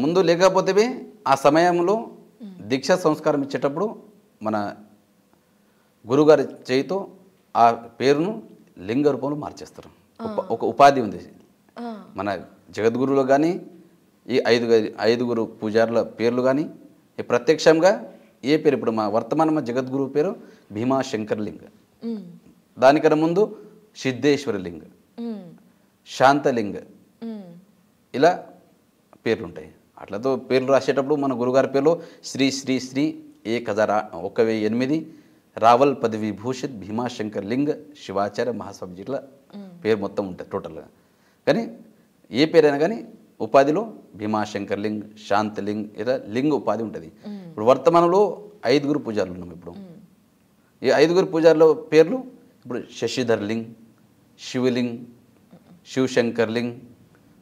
ముందు లేకపోతే ఆ సమయంలో దీక్షా సంస్కారం ఇచ్చేటప్పుడు మన గురుగారి చేయితో ఆ పేరును లింగ రూపంలో మార్చేస్తారు. ఒక ఉపాధి ఉంది మన జగద్గురులో కానీ, ఈ 5 పూజారుల పేర్లు కానీ, ప్రత్యక్షంగా ఏ పేరు. ఇప్పుడు మా వర్తమాన జగద్గురు పేరు భీమాశంకర్లింగ, దానికన్నా ముందు సిద్ధేశ్వరలింగ, శాంతలింగ, ఇలా పేర్లు ఉంటాయి. అట్లతో పేర్లు రాసేటప్పుడు మన గురుగారి పేర్లు శ్రీ శ్రీ శ్రీ 1008 రావల్ పదవి భూషిత్ భీమాశంకర్ లింగ శివాచార్య మహాస్వామి ఇట్లా పేరు మొత్తం ఉంటుంది టోటల్గా. కానీ ఏ పేరైనా కానీ ఉపాధిలో భీమాశంకర్ లింగ్, శాంతలింగ్, ఇలా లింగ ఉపాధి ఉంటుంది. ఇప్పుడు వర్తమానంలో 5 పూజారులు ఉన్నాం. ఇప్పుడు ఈ 5 పూజారుల పేర్లు ఇప్పుడు శశిధర్ లింగ్, శివలింగ్, శివశంకర్ లింగ్,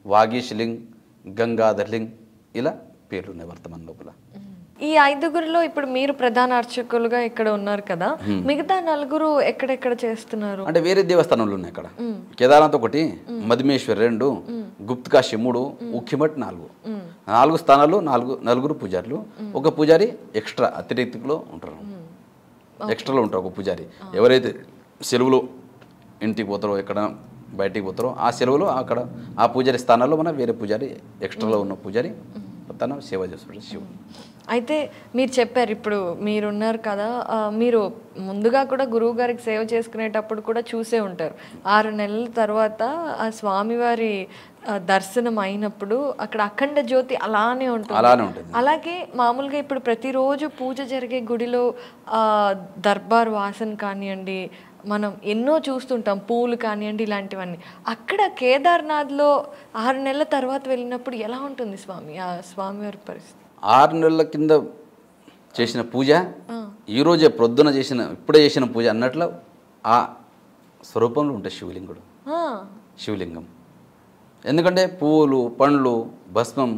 వాగీష్ లింగ్, గంగాధర్ లింగ్, ఇలా పేర్లు ఉన్నాయి వర్తమాన లోపల. ఈ 5 ఇప్పుడు మీరు ప్రధాన అర్చకులుగా ఇక్కడ ఉన్నారు కదా, మిగతా 4 ఎక్కడెక్కడ చేస్తున్నారు? అంటే వేరే దేవస్థానంలో ఉన్నాయి అక్కడ. కేదార్నాథ్ 1, మధుమేశ్వర్ 2, గుప్తకాశి 3, ఉక్కిమఠ్ 4 స్థానాల్లో 4 పూజారులు. ఒక పూజారి ఎక్స్ట్రా అతిరిక్తిలో ఉంటారు, ఎక్స్ట్రాలో ఉంటారు ఒక పూజారి. ఎవరైతే సెలవులో ఇంటికి పోతారో, ఎక్కడ బయటికి పోతారో ఆ సెలవులో అక్కడ ఆ పూజారి స్థానాల్లో మన వేరే పూజారి ఎక్స్ట్రాలో ఉన్న పూజారి తన సేవ చేస్తాడు శివుడు. అయితే మీరు చెప్పారు, ఇప్పుడు మీరున్నారు కదా, మీరు ముందుగా కూడా గురువు గారికి సేవ చేసుకునేటప్పుడు కూడా చూసే ఉంటారు. 6 నెలల తర్వాత ఆ స్వామివారి దర్శనం అయినప్పుడు అక్కడ అఖండ జ్యోతి అలానే ఉంటుంది. అలాగే మామూలుగా ఇప్పుడు ప్రతిరోజు పూజ జరిగే గుడిలో దర్బార్ వాసన కానివ్వండి, మనం ఎన్నో చూస్తుంటాం, పూలు కానివ్వండి, ఇలాంటివన్నీ. అక్కడ కేదార్నాథ్లో 6 నెలల తర్వాత వెళ్ళినప్పుడు ఎలా ఉంటుంది స్వామి, ఆ స్వామివారి పరిస్థితి? 6 నెలల కింద చేసిన పూజ ఈరోజే ప్రొద్దున ఇప్పుడే చేసిన పూజ అన్నట్లు ఆ స్వరూపంలో ఉంటుంది శివలింగుడు, శివలింగం. ఎందుకంటే పువ్వులు, పండ్లు, భస్మం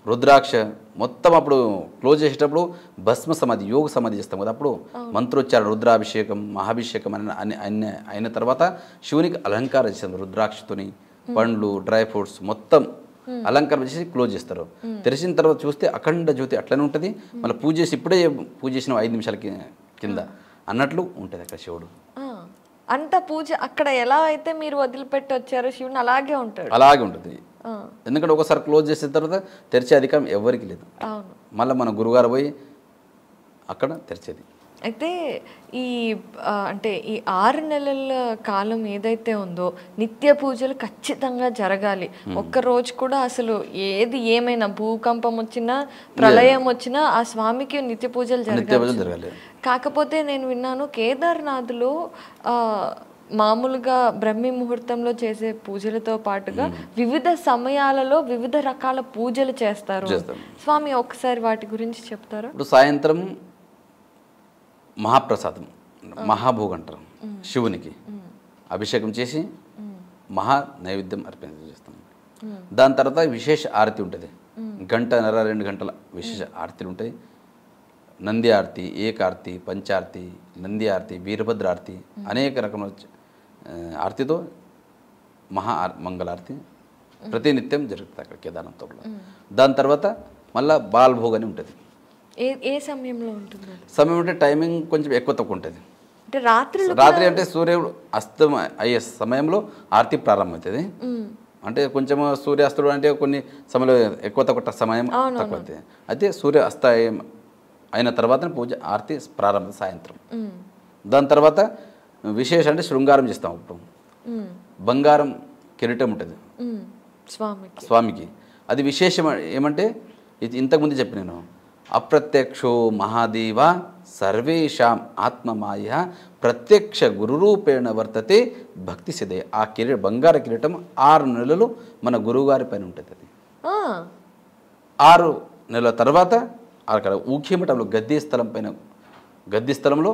రుద్రాక్ష మొత్తం అప్పుడు క్లోజ్ చేసేటప్పుడు భస్మ సమాధి యోగ సమాధి చేస్తాం కదా, అప్పుడు మంత్రోచ్చారణ రుద్రాభిషేకం మహాభిషేకం అయిన తర్వాత శివునికి అలంకారం చేస్తాం రుద్రాక్షతోని, పండ్లు డ్రై ఫ్రూట్స్ మొత్తం అలంకారం చేసి క్లోజ్ చేస్తారు. తెరిచిన తర్వాత చూస్తే అఖండ జ్యోతి అట్లనే ఉంటుంది. మళ్ళీ పూజ చేసి ఇప్పుడే పూజ చేసిన 5 నిమిషాల కింద అన్నట్లు ఉంటుంది అక్కడ శివుడు. అంత పూజ అక్కడ ఎలా అయితే మీరు వదిలిపెట్టి వచ్చారో శివుని అలాగే ఉంటాడు. అలాగే ఉంటుంది. ఎందుకంటే ఒకసారి క్లోజ్ చేసిన తర్వాత తెరిచే అధికారం ఎవరికి లేదు. మళ్ళీ మన గురుగారు పోయి అక్కడ తెరిచేది. అయితే ఈ అంటే ఈ 6 నెలల కాలం ఏదైతే ఉందో నిత్య పూజలు ఖచ్చితంగా జరగాలి. ఒక్క రోజు కూడా అసలు ఏది ఏమైనా భూకంపం వచ్చినా ప్రళయం వచ్చినా ఆ స్వామికి నిత్య పూజలు జరగాలి. కాకపోతే నేను విన్నాను కేదార్నాథ్లో మామూలుగా బ్రహ్మీ ముహూర్తంలో చేసే పూజలతో పాటుగా వివిధ సమయాలలో వివిధ రకాల పూజలు చేస్తారు. స్వామి ఒకసారి వాటి గురించి చెప్తారా? ఇప్పుడు సాయంత్రం మహాప్రసాదం మహాభోగం అంటారు, శివునికి అభిషేకం చేసి మహా నైవేద్యం అర్పించేస్తాం. దాని తర్వాత విశేష ఆరతి ఉంటుంది, 1.5-2 గంటల విశేష ఆరతిలు ఉంటాయి. నంది ఆరతి, ఏకారతి, పంచారతి, నంది ఆరతి, వీరభద్ర ఆరతి, అనేక రకముల ఆరతితో మంగళారతి ప్రతినిత్యం జరుగుతుంది అక్కడ కేదార్నాథ్లో. దాని తర్వాత మళ్ళీ బాల్భోగ్ అని ఉంటుంది. ఏ సమయంలో ఉంటుంది? సమయం అంటే టైమింగ్ కొంచెం ఎక్కువ తక్కువ ఉంటుంది. అంటే రాత్రి అంటే సూర్యుడు అస్తం అయ్యే సమయంలో ఆరతి ప్రారంభమవుతుంది. అంటే కొంచెం సూర్యాస్తుడు అంటే కొన్ని సమయంలో ఎక్కువ తక్కువ సమయం తక్కువ అవుతుంది. అయితే సూర్య అస్తమయం అయిన తర్వాత పూజ ఆరతి ప్రారంభం సాయంత్రం. దాని తర్వాత విశేషం అంటే శృంగారం చేస్తాం. అప్పుడు బంగారం కిరీటం ఉంటుంది స్వామికి. అది విశేషం ఏమంటే ఇది ఇంతకుముందు చెప్పి నేను అప్రత్యక్షో మహాదేవ సర్వేషాం ఆత్మమాయ ప్రత్యక్ష గురురూపేణ వర్తతే భక్తి సిద్ధే. ఆ బంగార కిరీటం 6 నెలలు మన గురువుగారి పైన ఉంటుంది. అది 6 నెలల తర్వాత అక్కడ ఊఖ్యమఠంలో గద్దీ స్థలంలో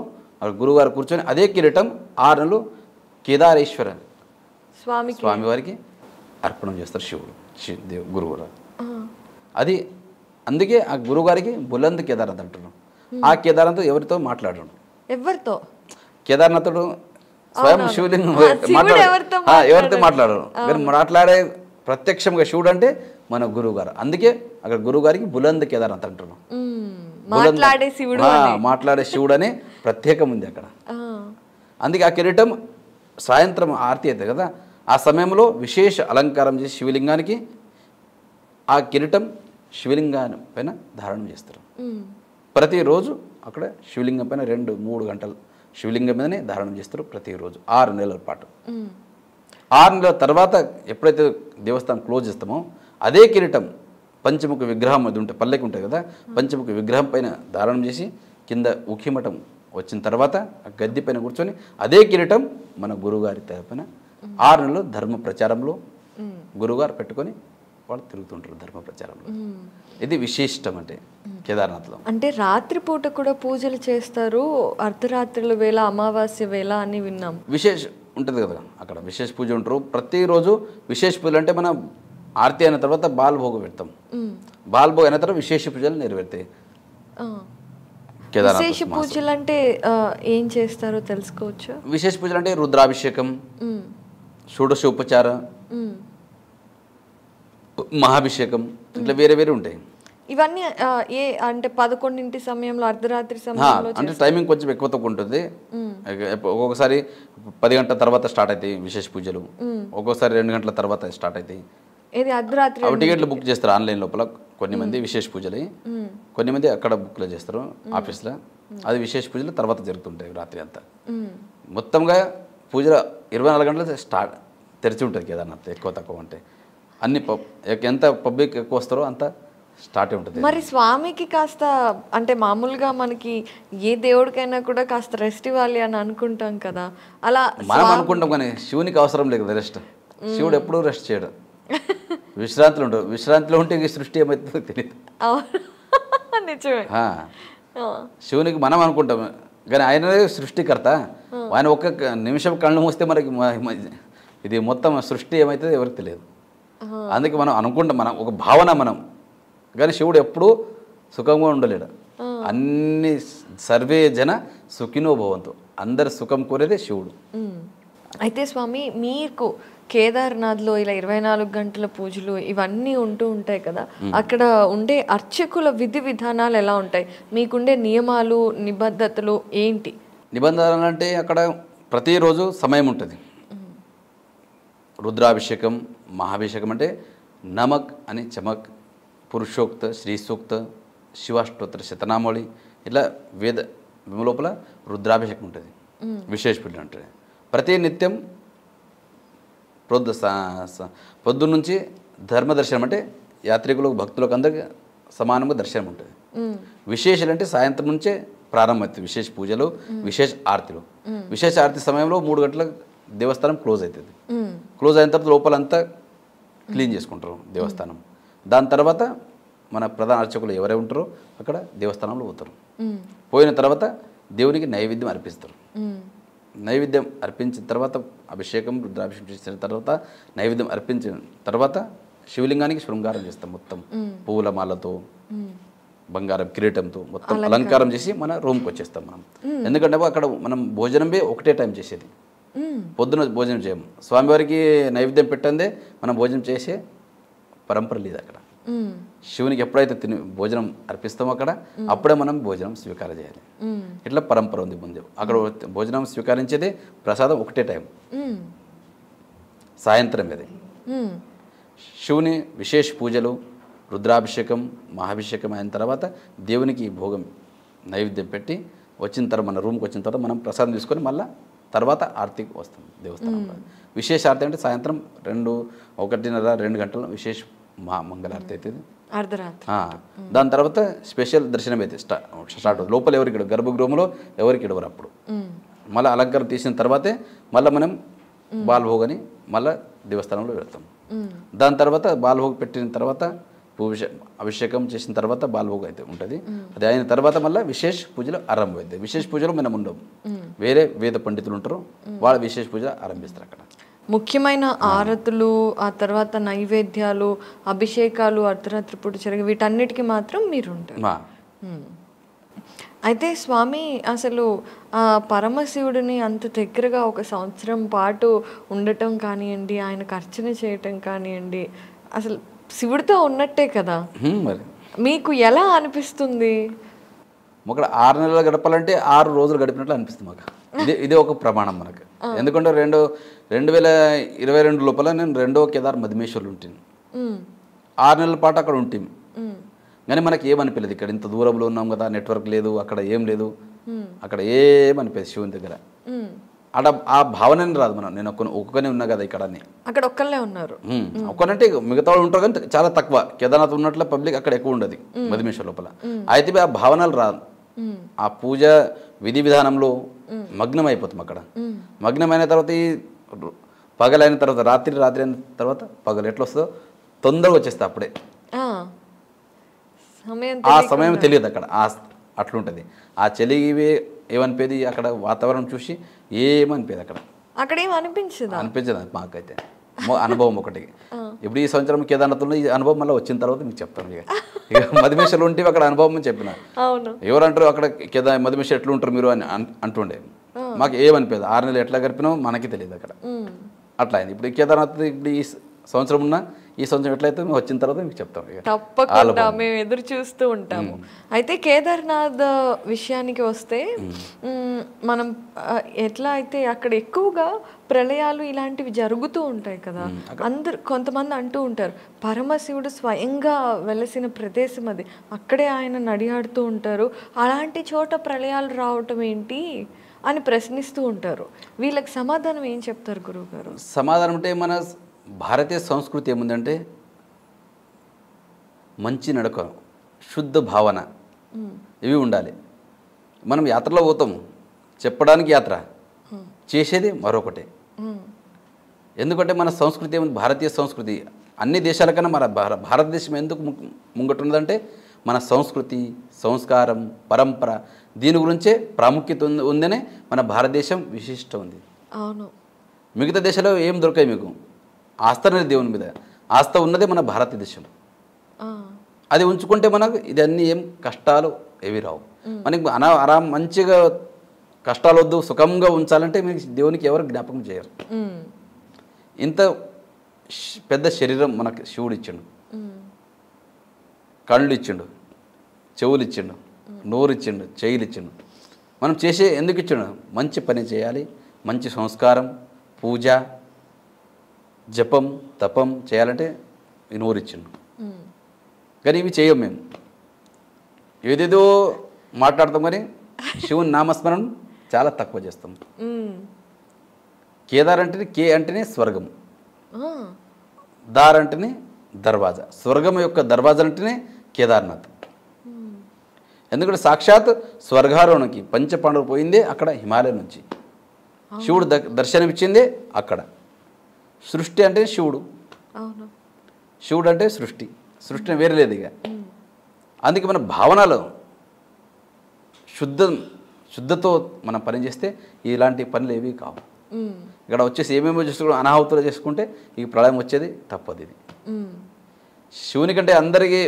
గురువుగారు కూర్చొని అదే కిరీటం 6 నెలలు కేదారేశ్వర స్వామివారికి అర్పణం చేస్తారు శివుడు గురువుగారు. అది అందుకే ఆ గురువుగారికి బులంద్ కేదార్నాథ్ అంటున్నాం. ఆ కేదార్నాథ్ ఎవరితో మాట్లాడరు, ఎవరితో కేదార్నాథుడు స్వయం శివలింగం ఎవరితో మాట్లాడరు. మీరు మాట్లాడే ప్రత్యక్షంగా శివుడు అంటే మన గురువు గారు. అందుకే అక్కడ గురువు గారికి బులంద్ కేదార్నాథ్ అంటున్నాం. మాట్లాడే శివుడు అనే ప్రత్యేకం ఉంది అక్కడ. అందుకే ఆ కిరీటం సాయంత్రం ఆరతి అవుతుంది కదా, ఆ సమయంలో విశేష అలంకారం చేసి శివలింగానికి ఆ కిరీటం శివలింగాన్ని పైన ధారణం చేస్తారు. ప్రతిరోజు అక్కడ శివలింగం పైన 2-3 గంటలు శివలింగం మీదనే ధారణం చేస్తారు ప్రతిరోజు 6 నెలల పాటు. 6 నెలల తర్వాత ఎప్పుడైతే దేవస్థానం క్లోజ్ చేస్తామో అదే కిరీటం పంచముఖ విగ్రహం అది ఉంటే పల్లెకి ఉంటుంది కదా, పంచముఖ విగ్రహం పైన ధారణం చేసి కింద ఉఖిమఠం వచ్చిన తర్వాత ఆ గద్దె పైన కూర్చొని అదే కిరీటం మన గురువుగారి పైన 6 నెలలు ధర్మ ప్రచారంలో గురువుగారు పెట్టుకొని వాళ్ళు తిరుగుతుంటారు ధర్మ ప్రచారంలో. ఇది విశిష్టం అంటే కేదార్నాథ్లో. అంటే రాత్రిపూట కూడా పూజలు చేస్తారు, అర్ధరాత్రుల వేళ అమావాస్య వేళ అని విన్నాం. విశేష ఉంటుంది కదా అక్కడ, విశేష పూజ ఉంటారు ప్రతిరోజు. విశేష పూజలు అంటే మన ఆరతి అయిన తర్వాత బాల్భోగం పెడతాం. బాల్భోగం అయిన తర్వాత విశేష పూజలు నెరవేరుతాయి. విశేష పూజలు అంటే ఏం చేస్తారో తెలుసుకోవచ్చు? విశేష పూజలు అంటే రుద్రాభిషేకం, షోడశోపచార, మహాభిషేకం, ఇట్లా వేరే వేరే ఉంటాయి. ఇవన్నీ అంటే 11 సమయంలో అర్ధరాత్రి సమయంలో అంటే టైమింగ్ కొంచెం ఎక్కువ తక్కువ ఉంటుంది. ఒక్కొక్కసారి 10 గంటల తర్వాత స్టార్ట్ అవుతాయి విశేష పూజలు, ఒక్కొక్కసారి 2 గంటల తర్వాత స్టార్ట్ అవుతాయి. టికెట్లు బుక్ చేస్తారు ఆన్లైన్ లోపల కొన్ని మంది విశేష పూజలు, కొన్ని మంది అక్కడ బుక్లో చేస్తారు ఆఫీస్లో. అది విశేష పూజలు తర్వాత జరుగుతుంటాయి రాత్రి అంతా. మొత్తంగా పూజలు 24 గంటలు తెరిచి ఉంటుంది కేదార్నాథ్. ఎక్కువ తక్కువ అంటే అన్ని ఎంత పబ్లిక్ ఎక్కువ వస్తారో అంత స్టార్ట్ ఉంటుంది. మరి స్వామికి కాస్త అంటే మామూలుగా మనకి ఏ దేవుడికైనా కూడా కాస్త రెస్ట్ ఇవ్వాలి అని అనుకుంటాం కదా, అలా మనం అనుకుంటాం కానీ శివునికి అవసరం లేదు కదా రెస్ట్. శివుడు ఎప్పుడూ రెస్ట్ చేయడు, విశ్రాంతిలో ఉంటాడు. విశ్రాంతిలో ఉంటే ఈ సృష్టి ఏమవుతుందో తెలియదు. శివునికి మనం అనుకుంటాం కానీ ఆయననే సృష్టికర్త. ఆయన ఒక్క నిమిషం కళ్ళు మూస్తే మనకి ఇది మొత్తం సృష్టి ఏమవుతుందో ఎవరికి తెలియదు. అందుకే మనం అనుకుంటాం, మనం ఒక భావన, మనం కానీ శివుడు ఎప్పుడూ సుఖంగా ఉండలేడు. అన్ని సర్వే జన సుఖినో భవంతు, అందరి సుఖం కోరేదే శివుడు. అయితే స్వామి మీకు కేదార్నాథ్లో ఇలా 24 గంటల పూజలు ఇవన్నీ ఉంటూ ఉంటాయి కదా, అక్కడ ఉండే అర్చకుల విధి విధానాలు ఎలా ఉంటాయి? మీకుండే నియమాలు నిబద్ధతలు ఏంటి? నిబంధనలు అంటే అక్కడ ప్రతిరోజు సమయం ఉంటుంది. రుద్రాభిషేకం, మహాభిషేకం అంటే నమక్ అని చమక్, పురుషోక్త, శ్రీ సూక్త, శివాష్టోత్తర శతనామావళి, ఇట్లా వేద లోపల రుద్రాభిషేకం ఉంటుంది. విశేష పూజలు ఉంటుంది. ప్రతి నిత్యం పొద్దు నుంచి ధర్మ దర్శనం అంటే యాత్రికులకు భక్తులకు అందరికీ సమానంగా దర్శనం ఉంటుంది. విశేషాలు అంటే సాయంత్రం నుంచే ప్రారంభమవుతుంది. విశేష పూజలు, విశేష ఆరతిలు. విశేష ఆరతి సమయంలో 3 గంటలకు దేవస్థానం క్లోజ్ అవుతుంది. క్లోజ్ అయిన తర్వాత లోపలంతా క్లీన్ చేసుకుంటారు దేవస్థానం. దాని తర్వాత మన ప్రధాన అర్చకులు ఎవరే ఉంటారో అక్కడ దేవస్థానంలో పోతారు. పోయిన తర్వాత దేవునికి నైవేద్యం అర్పిస్తారు. నైవేద్యం అర్పించిన తర్వాత అభిషేకం, రుద్రాభిషేకం చేసిన తర్వాత నైవేద్యం అర్పించిన తర్వాత శివలింగానికి శృంగారం చేస్తాం. మొత్తం పూల మాలతో, బంగారం కిరీటంతో మొత్తం అలంకారం చేసి మన రూమ్కి వచ్చేస్తాం మనం. ఎందుకంటే అక్కడ మనం భోజనమే ఒకటే టైం చేసేది. పొద్దున భోజనం చేయము. స్వామివారికి నైవేద్యం పెట్టందే మనం భోజనం చేసే పరంపర లేదు అక్కడ. శివునికి ఎప్పుడైతే భోజనం అర్పిస్తామో అక్కడ అప్పుడే మనం భోజనం స్వీకారం చేయాలి. ఇట్లా పరంపర ఉంది ముందు. అక్కడ భోజనం స్వీకరించేది ప్రసాదం ఒకటే టైం, సాయంత్రం. అది శివుని విశేష పూజలు, రుద్రాభిషేకం, మహాభిషేకం అయిన తర్వాత దేవునికి భోగం నైవేద్యం పెట్టి వచ్చిన తర్వాత మన రూమ్కి వచ్చిన తర్వాత మనం ప్రసాదం తీసుకొని మళ్ళీ తర్వాత ఆరతికి వస్తాం దేవస్థానంలో. విశేష ఆరతి అంటే సాయంత్రం 1:30-2 గంటల విశేష మంగళారతి అవుతుంది. అర్ధరాత్రి. దాని తర్వాత స్పెషల్ దర్శనం అయితే స్టార్ట్. లోపల ఎవరికి గర్భగృహంలో ఎవరికి ఇడవరు. అప్పుడు మళ్ళీ అలంకారం తీసిన తర్వాతే మళ్ళీ మనం బాల్భోగని మళ్ళీ దేవస్థానంలో వెళ్తాం. దాని తర్వాత బాల్భోగ పెట్టిన తర్వాత అభిషేకం చేసిన తర్వాత బాల్భోగం అయితే ఉంటుంది. అది అయిన తర్వాత మళ్ళీ విశేష పూజలు ఆరంభమవుతాయి. విశేష పూజలు మనం ఉండవు, వేరే వేద పండితులు ఉంటారు, వాళ్ళ విశేష పూజ ఆరంభిస్తారు. అక్కడ ముఖ్యమైన ఆరతులు, ఆ తర్వాత నైవేద్యాలు, అభిషేకాలు అర్ధరాత్రి పూట జరిగే వీటన్నిటికీ మాత్రం మీరు ఉంటారు. అయితే స్వామి అసలు పరమశివుడిని అంత దగ్గరగా 1 సంవత్సరం పాటు ఉండటం కానివ్వండి, ఆయనకు అర్చన చేయటం కానివ్వండి, అసలు శివుడితో ఉన్నట్టే కదా. మరి మీకు ఎలా అనిపిస్తుంది? అక్కడ 6 నెలలు గడపాలంటే 6 రోజులు గడిపినట్లు అనిపిస్తుంది మాకు. ఇదే ఒక ప్రమాణం మనకు. ఎందుకంటే 2022 లోపల నేను 2వ కేదార్ మధుమేశ్వర్లు ఉంటాను. 6 నెలల పాటు అక్కడ ఉంటాం. కానీ మనకి ఏమనిపించలేదు. ఇక్కడ ఇంత దూరంలో ఉన్నాం కదా, నెట్వర్క్ లేదు, అక్కడ ఏం లేదు, అక్కడ ఏమనిపించదు శివుని దగ్గర. అక్కడ ఆ భావన రాదు. నేను ఒక్కనే ఉన్నా కదా ఇక్కడ అని. అక్కడ ఒక్కళ్ళే ఉన్నారు. ఒక్కనంటే మిగతా వాళ్ళు ఉంటారు కానీ చాలా తక్కువ. కేదార్నాథ్ ఉన్నట్ల పబ్లిక్ అక్కడ ఎక్కువ ఉండదు మధుమేశ్వర్ లోపల. అయితే ఆ భావనలు రాదు. ఆ పూజ విధి విధానంలో మగ్నం అయిపోతాం అక్కడ. మగ్నమైన తర్వాత ఈ పగలైన తర్వాత రాత్రి అయిన తర్వాత పగలు ఎట్లా వస్తుందో తొందరగా వచ్చేస్తా అప్పుడే. ఆ సమయం తెలియదు అక్కడ. అట్లుంటుంది. ఆ చలి ఏమనిపేది అక్కడ వాతావరణం చూసి ఏమనిపేది అక్కడ. అక్కడ ఏం అనిపించదు మాకైతే. అనుభవం ఒకటి. ఇప్పుడు ఈ సంవత్సరం కేదార్నాథ్లో ఈ అనుభవం మళ్ళీ వచ్చిన తర్వాత మీకు చెప్తాను. ఇక మధుమేశ్వర్లు ఉంటే అక్కడ అనుభవం అని చెప్పిన. ఎవరంటారు అక్కడ మధుమేశ్వర్ ఎట్లా ఉంటారు మీరు అని అంటుండే. మాకు ఏమనిపేది. 6 నెలలు ఎట్లా గడిపినామో మనకి తెలియదు అక్కడ. అట్లా అయింది. ఇప్పుడు కేదార్నాథ్ ఇప్పుడు ఈ సంవత్సరం ఉన్నా ఈ సంవత్సరం ఎట్లయితే మేము వచ్చిన తర్వాత మీకు చెప్తాం. తప్పకుండా మేము ఎదురు చూస్తూ ఉంటాము. అయితే కేదార్నాథ్ విషయానికి వస్తే మనం ఎట్లా అయితే అక్కడ ఎక్కువగా ప్రళయాలు ఇలాంటివి జరుగుతూ ఉంటాయి కదా. కొంతమంది అంటూ ఉంటారు పరమశివుడు స్వయంగా వెలసిన ప్రదేశం అది, అక్కడే ఆయన నడియాడుతూ ఉంటారు, అలాంటి చోట ప్రళయాలు రావటం ఏంటి అని ప్రశ్నిస్తూ ఉంటారు. వీళ్ళకి సమాధానం ఏం చెప్తారు గురువు గారు? సమాధానం అంటే మన భారతీయ సంస్కృతి ఏముందంటే మంచి నడక, శుద్ధ భావన ఇవి ఉండాలి. మనం యాత్రలో పోతాము, చెప్పడానికి యాత్ర, చేసేది మరొకటి. ఎందుకంటే మన సంస్కృతి ఏముంది, భారతీయ సంస్కృతి అన్ని దేశాల కన్నా మన భారతదేశం ఎందుకు ముంగట్టున్నదంటే మన సంస్కృతి, సంస్కారం, పరంపర దీని గురించే ప్రాముఖ్యత ఉందనే మన భారతదేశం విశిష్ట ఉంది. అవును. మిగతా దేశాల్లో ఏం దొరకాయి మీకు? ఆస్థ అనేది దేవుని మీద ఆస్థ ఉన్నదే మన భారతదేశం. అది ఉంచుకుంటే మనకు ఇదన్నీ ఏం కష్టాలు ఏవి రావు. మనకి మంచిగా కష్టాలు వద్దు, సుఖంగా ఉంచాలంటే మీకు దేవునికి ఎవరు జ్ఞాపకం చేయరు. ఇంత పెద్ద శరీరం మనకు శివుడు ఇచ్చిండు, కళ్ళు ఇచ్చిండు, చెవులు ఇచ్చిండు, నోరు ఇచ్చిండు, చెయ్యిలు ఇచ్చిండు. మనం చేసే ఎందుకు ఇచ్చిండు? మంచి పని చేయాలి, మంచి సంస్కారం, పూజ, జపం, తపం చేయాలంటే ఈ నోరు ఇచ్చిండు. కానీ ఇవి చేయం మేము, ఏదేదో మాట్లాడతాం కానీ శివుని నామస్మరణ చాలా తక్కువ చేస్తాం. కేదార్ అంటేనే కే అంటేనే స్వర్గం, దార్ అంటేనే దర్వాజా. స్వర్గం యొక్క దర్వాజా అంటేనే కేదార్నాథ్. ఎందుకంటే సాక్షాత్ స్వర్గారోహణకి పంచపాండవులు పోయిందే అక్కడ హిమాలయం నుంచి. శివుడు దర్శనమిచ్చిందే అక్కడ. సృష్టి అంటే శివుడు, శివుడు అంటే సృష్టి, సృష్టి వేరే లేదు ఇక. అందుకే మన భావనలో శుద్ధతో మనం పని చేస్తే ఇలాంటి పనులు ఏవి కావు. ఇక్కడ వచ్చేసి ఏమేమో చేసుకోవడం అనాహుతులు చేసుకుంటే ఈ ప్రళయం వచ్చేది తప్పదు. ఇది శివుని కంటే అందరికీ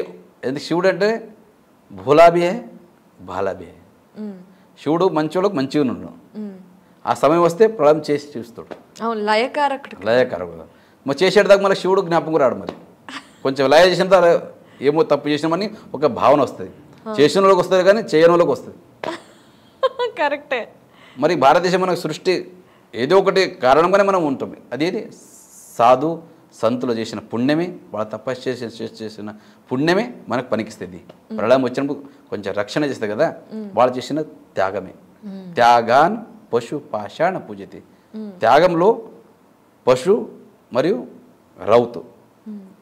ఎందుకు శివుడు అంటే భోలాభి హే బాలాభి హే. శివుడు మంచోళ్ళకు మంచిగా ఉన్నాడు, ఆ సమయం వస్తే ప్రళయం చేసి చూస్తాడు. లయకారకుడు మరి చేసేదాకా మళ్ళీ శివుడు జ్ఞాపకం రాడు. మరి కొంచెం లయ చేసిన తర్వాత ఏమో తప్పు చేసినామని ఒక భావన వస్తుంది. చేసిన వాళ్ళకి వస్తుంది కానీ చేయని వాళ్ళకి వస్తుంది. కరెక్టే. మరి భారతదేశం మనకు సృష్టి ఏదో ఒకటి కారణంగానే మనం ఉంటాం. అదేది సాధు సంతులు చేసిన పుణ్యమే, వాళ్ళ తపస్సు చేసిన పుణ్యమే మనకు పనికిస్తుంది. ప్రళయం వచ్చినప్పుడు కొంచెం రక్షణ చేస్తుంది కదా, వాళ్ళు చేసిన త్యాగమే. త్యాగాన్ పశు పాషాణ పూజతి. త్యాగంలో పశు మరియు రౌతు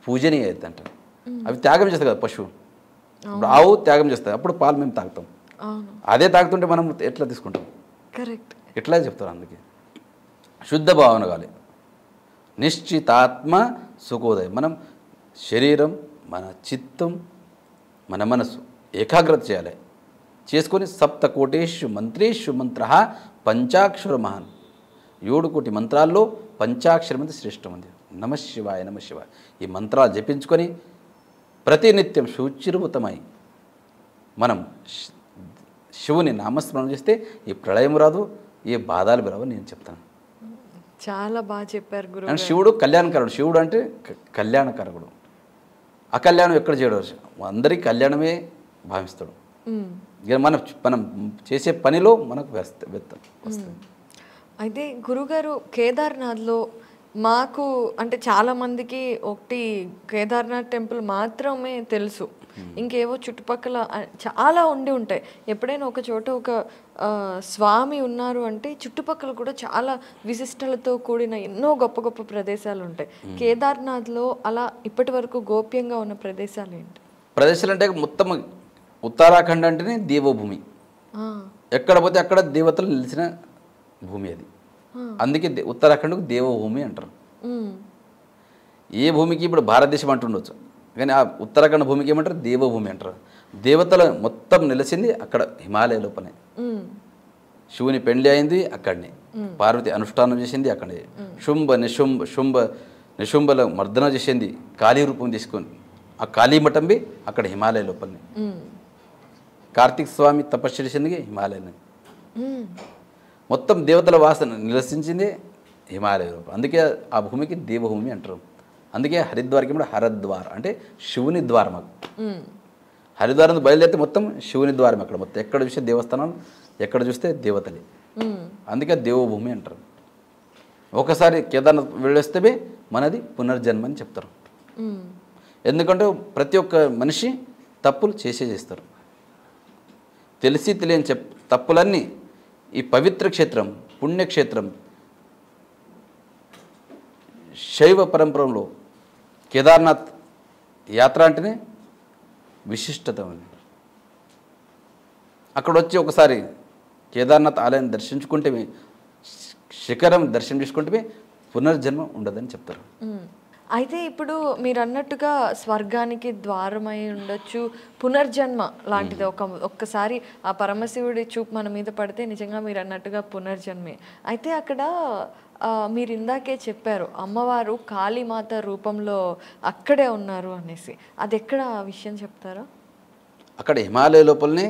పూజనీయ అంటారు. అవి త్యాగం చేస్తాయి కదా. పశువు ఇప్పుడు ఆవు త్యాగం చేస్తుంది, అప్పుడు పాలు మేము తాగుతాం. అదే తాగుతుంటే మనం ఎట్లా తీసుకుంటాం? కరెక్ట్. ఎట్లా చెప్తారు. అందుకే శుద్ధ భావన కావాలి. నిశ్చితాత్మ సుఖోదయం. మనం శరీరం, మన చిత్తం, మన మనసు ఏకాగ్రత చేయాలి. చేసుకొని సప్తకోటేషు మంత్రేషు మంత్ర పంచాక్షర మహాన్. 7 కోటి మంత్రాల్లో పంచాక్షరం అనేది శ్రేష్టమంది. నమశివాయ నమశివాయ ఈ మంత్రాలు జపించుకొని ప్రతినిత్యం శుచిర్భూతమై మనం శివుని నామస్మరణ చేస్తే ఈ ప్రళయం రాదు, ఏ బాధలు రావు. నేను చెప్తాను. చాలా బాగా చెప్పారు గురు. అండ్ శివుడు కళ్యాణకారుడు. శివుడు అంటే కళ్యాణకారకుడు. అకళ్యాణం ఎక్కడ చేయడు, అందరికీ కళ్యాణమే భావిస్తాడు. ఇక మనం చేసే పనిలో మనకు వస్తుంది. అయితే గురుగారు కేదార్నాథ్లో మాకు అంటే చాలామందికి ఒకటి కేదార్నాథ్ టెంపుల్ మాత్రమే తెలుసు, ఇంకేవో చుట్టుపక్కల చాలా ఉండి ఉంటాయి. ఎప్పుడైనా ఒక చోట ఒక స్వామి ఉన్నారు అంటే చుట్టుపక్కల కూడా చాలా విశిష్టలతో కూడిన ఎన్నో గొప్ప గొప్ప ప్రదేశాలు ఉంటాయి. కేదార్నాథ్లో అలా ఇప్పటి వరకు గోప్యంగా ఉన్న ప్రదేశాలు ఏంటి? ప్రదేశాలు అంటే మొత్తం ఉత్తరాఖండ్ అంటేనే దేవభూమి. ఎక్కడ పోతే అక్కడ దేవతలు నిలిచిన భూమి అది. అందుకే ఉత్తరాఖండ్కు దేవభూమి అంటారు. ఏ భూమికి ఇప్పుడు భారతదేశం అంటుండొచ్చు, కానీ ఆ ఉత్తరాఖండ్ భూమికి ఏమంటారు? దేవభూమి అంటారు. దేవతలు మొత్తం నిలిచింది అక్కడ హిమాలయ లోపలే. శివుని పెండ్లి అయింది అక్కడనే, పార్వతి అనుష్ఠానం చేసింది అక్కడే, నిశుంభల మర్దన చేసింది కాళీ రూపం తీసుకొని. ఆ కాళీమఠం బి అక్కడ హిమాలయ లోపలనే. కార్తీక స్వామి తపస్సు చేసింది హిమాలయనే. మొత్తం దేవతల వాసన నివసించింది హిమాలయ రూపం. అందుకే ఆ భూమికి దేవభూమి అంటారు. అందుకే హరిద్వార్కి కూడా హరద్వార్ అంటే శివుని ద్వారం. హరిద్వారం బయలుదేరితే మొత్తం శివుని ద్వారం. అక్కడ మొత్తం ఎక్కడ చూస్తే దేవస్థానాలు, ఎక్కడ చూస్తే దేవతలే. అందుకే దేవభూమి అంటారు. ఒకసారి కేదార్నాథ్ వెళ్ళొస్తే మనది పునర్జన్మ అని చెప్తారు. ఎందుకంటే ప్రతి ఒక్క మనిషి తప్పులు చేస్తారు. తెలిసి తెలియని తప్పులన్నీ ఈ పవిత్ర క్షేత్రం, పుణ్యక్షేత్రం, శైవ పరంపరలో కేదార్నాథ్ యాత్ర అంటేనే విశిష్టత ఉంది. అక్కడ వచ్చి ఒకసారి కేదార్నాథ్ ఆలయాన్ని దర్శించుకుంటే, శిఖరం దర్శనం చేసుకుంటే పునర్జన్మ ఉండదని చెప్తారు. అయితే ఇప్పుడు మీరు అన్నట్టుగా స్వర్గానికి ద్వారమై ఉండొచ్చు, పునర్జన్మ లాంటిది ఒక్కసారి ఆ పరమశివుడి చూపు మన మీద పడితే నిజంగా మీరు అన్నట్టుగా పునర్జన్మే. అయితే అక్కడ మీరు ఇందాకే చెప్పారు అమ్మవారు కాళీమాత రూపంలో అక్కడే ఉన్నారు అనేసి, అది ఎక్కడ ఆ విషయం చెప్తారా? అక్కడ హిమాలయ లోపలనే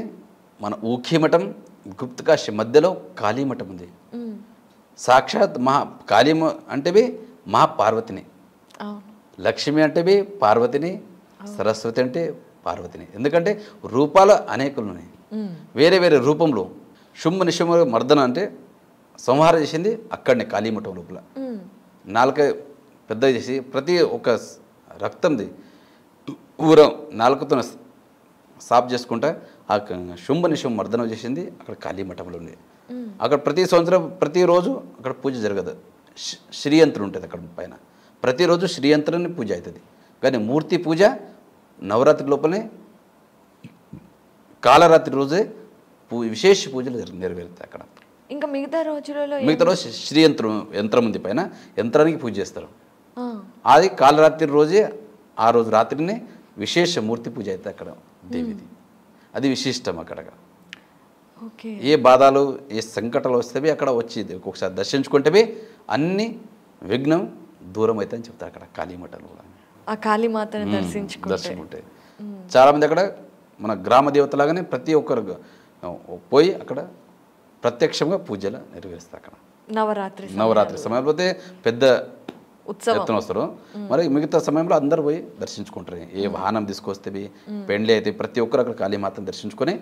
మన ఊఖీమఠం గుప్తకాశి మధ్యలో కాళీమఠం ఉంది. సాక్షాత్ కాళీ అంటేవి మహాపార్వతిని, లక్ష్మి అంటేవి పార్వతిని, సరస్వతి అంటే పార్వతిని. ఎందుకంటే రూపాలు అనేకులు ఉన్నాయి, వేరే వేరే రూపంలో. శుంభ నిశుంభ మర్దన అంటే సంహారం చేసింది అక్కడనే కాళీమఠం లోపల. నాలుక పెద్ద చేసి ప్రతి ఒక్క రక్తంది ఊరం నాలుకతో సాఫ్ చేసుకుంటా ఆ శుంభ నిశుంభ మర్దనం చేసింది అక్కడ కాళీమఠంలో ఉంది. అక్కడ ప్రతి సంవత్సరం ప్రతిరోజు అక్కడ పూజ జరగదు, శ్రీయంత్రం ఉంటుంది అక్కడ పైన. ప్రతిరోజు శ్రీయంత్రాన్ని పూజ అవుతుంది, కానీ మూర్తి పూజ నవరాత్రి లోపలనే కాలరాత్రి రోజే విశేష పూజలు నెరవేరుతాయి అక్కడ. ఇంకా మిగతా రోజు యంత్రం ఉంది పైన, యంత్రానికి పూజ చేస్తారు. అది కాలరాత్రి రోజే, ఆ రోజు రాత్రినే విశేష మూర్తి పూజ అవుతుంది అక్కడ దేవిది. అది విశిష్టం అక్కడ. ఏ బాధలు ఏ సంకటాలు వస్తేవి అక్కడ వచ్చి ఒక్కొక్కసారి దర్శించుకుంటే అన్ని విఘ్నం దూరం అవుతాయి అని చెప్తారు అక్కడ కాళీమఠంలో. ఆ కాళీమాతను దర్శించుకుంటే చాలామంది అక్కడ మన గ్రామ దేవతలాగానే ప్రతి ఒక్కరు పోయి అక్కడ ప్రత్యక్షంగా పూజలు నెరవేరుస్తారు అక్కడ. నవరాత్రి సమయంలో పోతే పెద్ద ఎత్తున వస్తారు. మరి మిగతా సమయంలో అందరు పోయి దర్శించుకుంటారు. ఏ వాహనం తీసుకొస్తే పెండ్లి అయితే ప్రతి ఒక్కరు అక్కడ కాళీమాతను దర్శించుకొని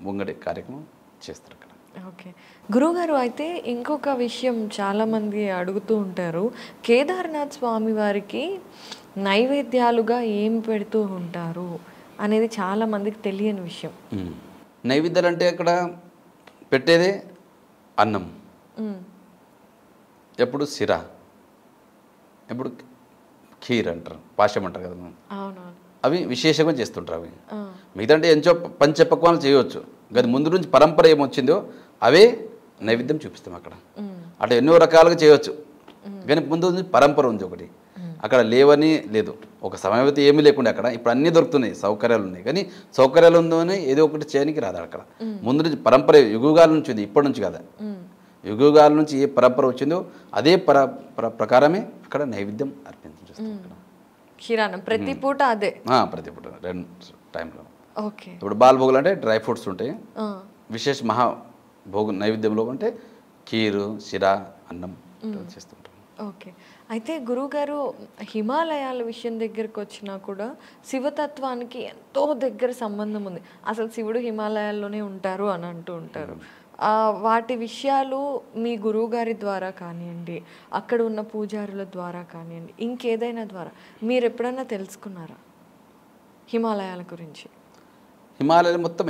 ముంగడి కార్యక్రమం చేస్తారు అక్కడ. ఓకే గురువుగారు, అయితే ఇంకొక విషయం చాలామంది అడుగుతూ ఉంటారు, కేదార్నాథ్ స్వామి వారికి నైవేద్యాలుగా ఏం పెడుతూ ఉంటారు అనేది చాలామందికి తెలియని విషయం. నైవేద్యాలు అంటే అక్కడ పెట్టేదే అన్నం, ఎప్పుడు సిరా, ఎప్పుడు ఖీర్ అంటారు, పాశం అంటారు కదా, అవి విశేషంగా చేస్తుంటారు. అవి మిగతా అంటే ఎంచో పంచపక్వాలు చేయవచ్చు, కానీ ముందు నుంచి పరంపర ఏమొచ్చిందో అవే నైవేద్యం చూపిస్తాం అక్కడ. అట్లా ఎన్నో రకాలుగా చేయవచ్చు, కానీ ముందు నుంచి పరంపర ఉంది ఒకటి. అక్కడ లేవని లేదు, ఒక సమయం అయితే ఏమీ లేకుండా అక్కడ ఇప్పుడు అన్నీ దొరుకుతున్నాయి, సౌకర్యాలు ఉన్నాయి, కానీ సౌకర్యాలు ఉందని ఏదో ఒకటి చేయడానికి రాదు అక్కడ. ముందు నుంచి పరంపర యుగాల నుంచి ఉంది, ఇప్పటి నుంచి కాదా. యుగాల నుంచి ఏ పరంపర వచ్చిందో అదే ప్రకారమే అక్కడ నైవేద్యం అర్పించాం. ప్రతి పూట అదే, ప్రతి పూట 2 టైంలో. ఓకే, ఇప్పుడు బాల్భోగులు అంటే డ్రై ఫ్రూట్స్ ఉంటాయి, విశేష మహాభోగు నైవేద్యంలో అంటే ఖీరు, సిరా, అన్నం చేస్తుంటాం. ఓకే, అయితే గురువుగారు హిమాలయాల విషయం దగ్గరకు వచ్చినా కూడా శివతత్వానికి ఎంతో దగ్గర సంబంధం ఉంది. అసలు శివుడు హిమాలయాల్లోనే ఉంటారు అని అంటూ ఉంటారు. వాటి విషయాలు మీ గురువుగారి ద్వారా కానివ్వండి, అక్కడ ఉన్న పూజారుల ద్వారా కానివ్వండి, ఇంకేదైనా ద్వారా మీరు ఎప్పుడైనా తెలుసుకున్నారా హిమాలయాల గురించి? హిమాలయాలు మొత్తం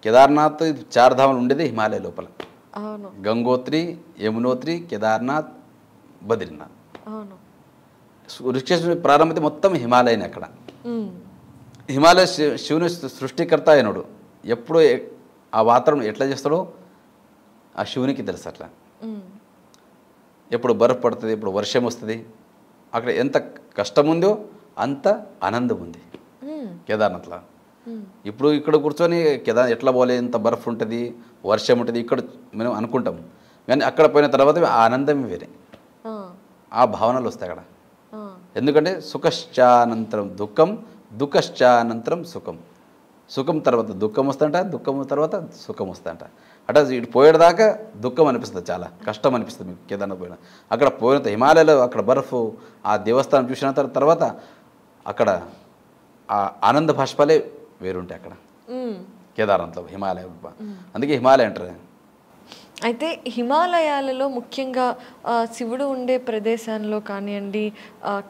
కేదార్నాథ్ 4 ధామలు ఉండేది హిమాలయ లోపల. అవును, గంగోత్రి, యమునోత్రి, కేదార్నాథ్, బద్రీనాథ్. అవును, ఋషికేశ్ ప్రారంభమైతే మొత్తం హిమాలయని అక్కడ. హిమాలయ శివుని సృష్టికర్త అయినడు. ఎప్పుడు ఆ వాతావరణం ఎట్లా చేస్తాడో ఆ శివునికి తెలుసు. అట్లా ఎప్పుడు బర్ఫ్ పడుతుంది, ఎప్పుడు వర్షం వస్తుంది, అక్కడ ఎంత కష్టం ఉందో అంత ఆనందం ఉంది కేదార్నాథ్లో. ఇప్పుడు ఇక్కడ కూర్చొని కేదార్ ఎట్లా పోలే, ఎంత బర్ఫ్ ఉంటుంది, వర్షం ఉంటుంది, ఇక్కడ మనం అనుకుంటాం, కానీ అక్కడ పోయిన తర్వాత ఆ ఆనందం వేరే, ఆ భావనలు వస్తాయి అక్కడ. ఎందుకంటే సుఖశ్చానంతరం దుఃఖం, దుఃఖశ్చానంతరం సుఖం, సుఖం తర్వాత దుఃఖం వస్తుంట, దుఃఖం తర్వాత సుఖం వస్తుంట. అంటే ఇటు పోయేదాకా దుఃఖం అనిపిస్తుంది, చాలా కష్టం అనిపిస్తుంది మీకు కేదార్నాథ్ పోయిన. అక్కడ పోయిన హిమాలయాలో అక్కడ బర్ఫ్, ఆ దేవస్థానం చూసిన తర్వాత అక్కడ ఆ ఆనంద భాష్పాలే వేరుంటాయి అక్కడ కేదార్నాథ్లో, హిమాలయ. అందుకే హిమాలయ అంటారు. అయితే హిమాలయాలలో ముఖ్యంగా శివుడు ఉండే ప్రదేశంలో కానివ్వండి,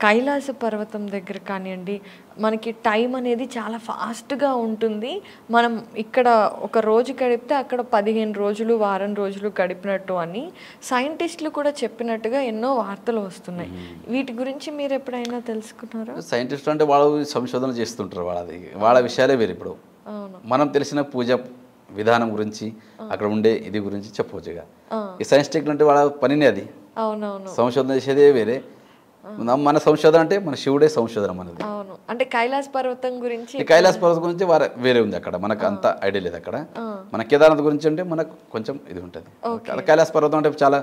కైలాస పర్వతం దగ్గర కానివ్వండి, మనకి టైం అనేది చాలా ఫాస్ట్గా ఉంటుంది. మనం ఇక్కడ ఒక రోజు గడిపితే అక్కడ 15 రోజులు, వారం రోజులు గడిపినట్టు అని సైంటిస్టులు కూడా చెప్పినట్టుగా ఎన్నో వార్తలు వస్తున్నాయి. వీటి గురించి మీరు ఎప్పుడైనా తెలుసుకున్నారా? సైంటిస్టులు అంటే వాళ్ళు సంశోధన చేస్తుంటారు, వాళ్ళ విషయాలే వేరు. ఇప్పుడు మనం తెలిసిన పూజ విధానం గురించి, అక్కడ ఉండే ఇది గురించి చెప్పవచ్చు. ఈ సైన్స్ టెక్నాలజీ వాళ్ళ పనినే అది. అవునవును, సంశోధన చేసేదే వేరే, మన సంశోధన అంటే మన శివుడే సంశోధన మనది. అవును, అంటే కైలాస పర్వతం గురించి. ఈ కైలాస పర్వతం గురించి వేరే ఉంది అక్కడ, మనకు అంత ఐడియా లేదు అక్కడ. మన కేదార్నాథ్ గురించి అంటే మనకు కొంచెం ఇది ఉంటుంది. కైలాస పర్వతం అంటే చాలా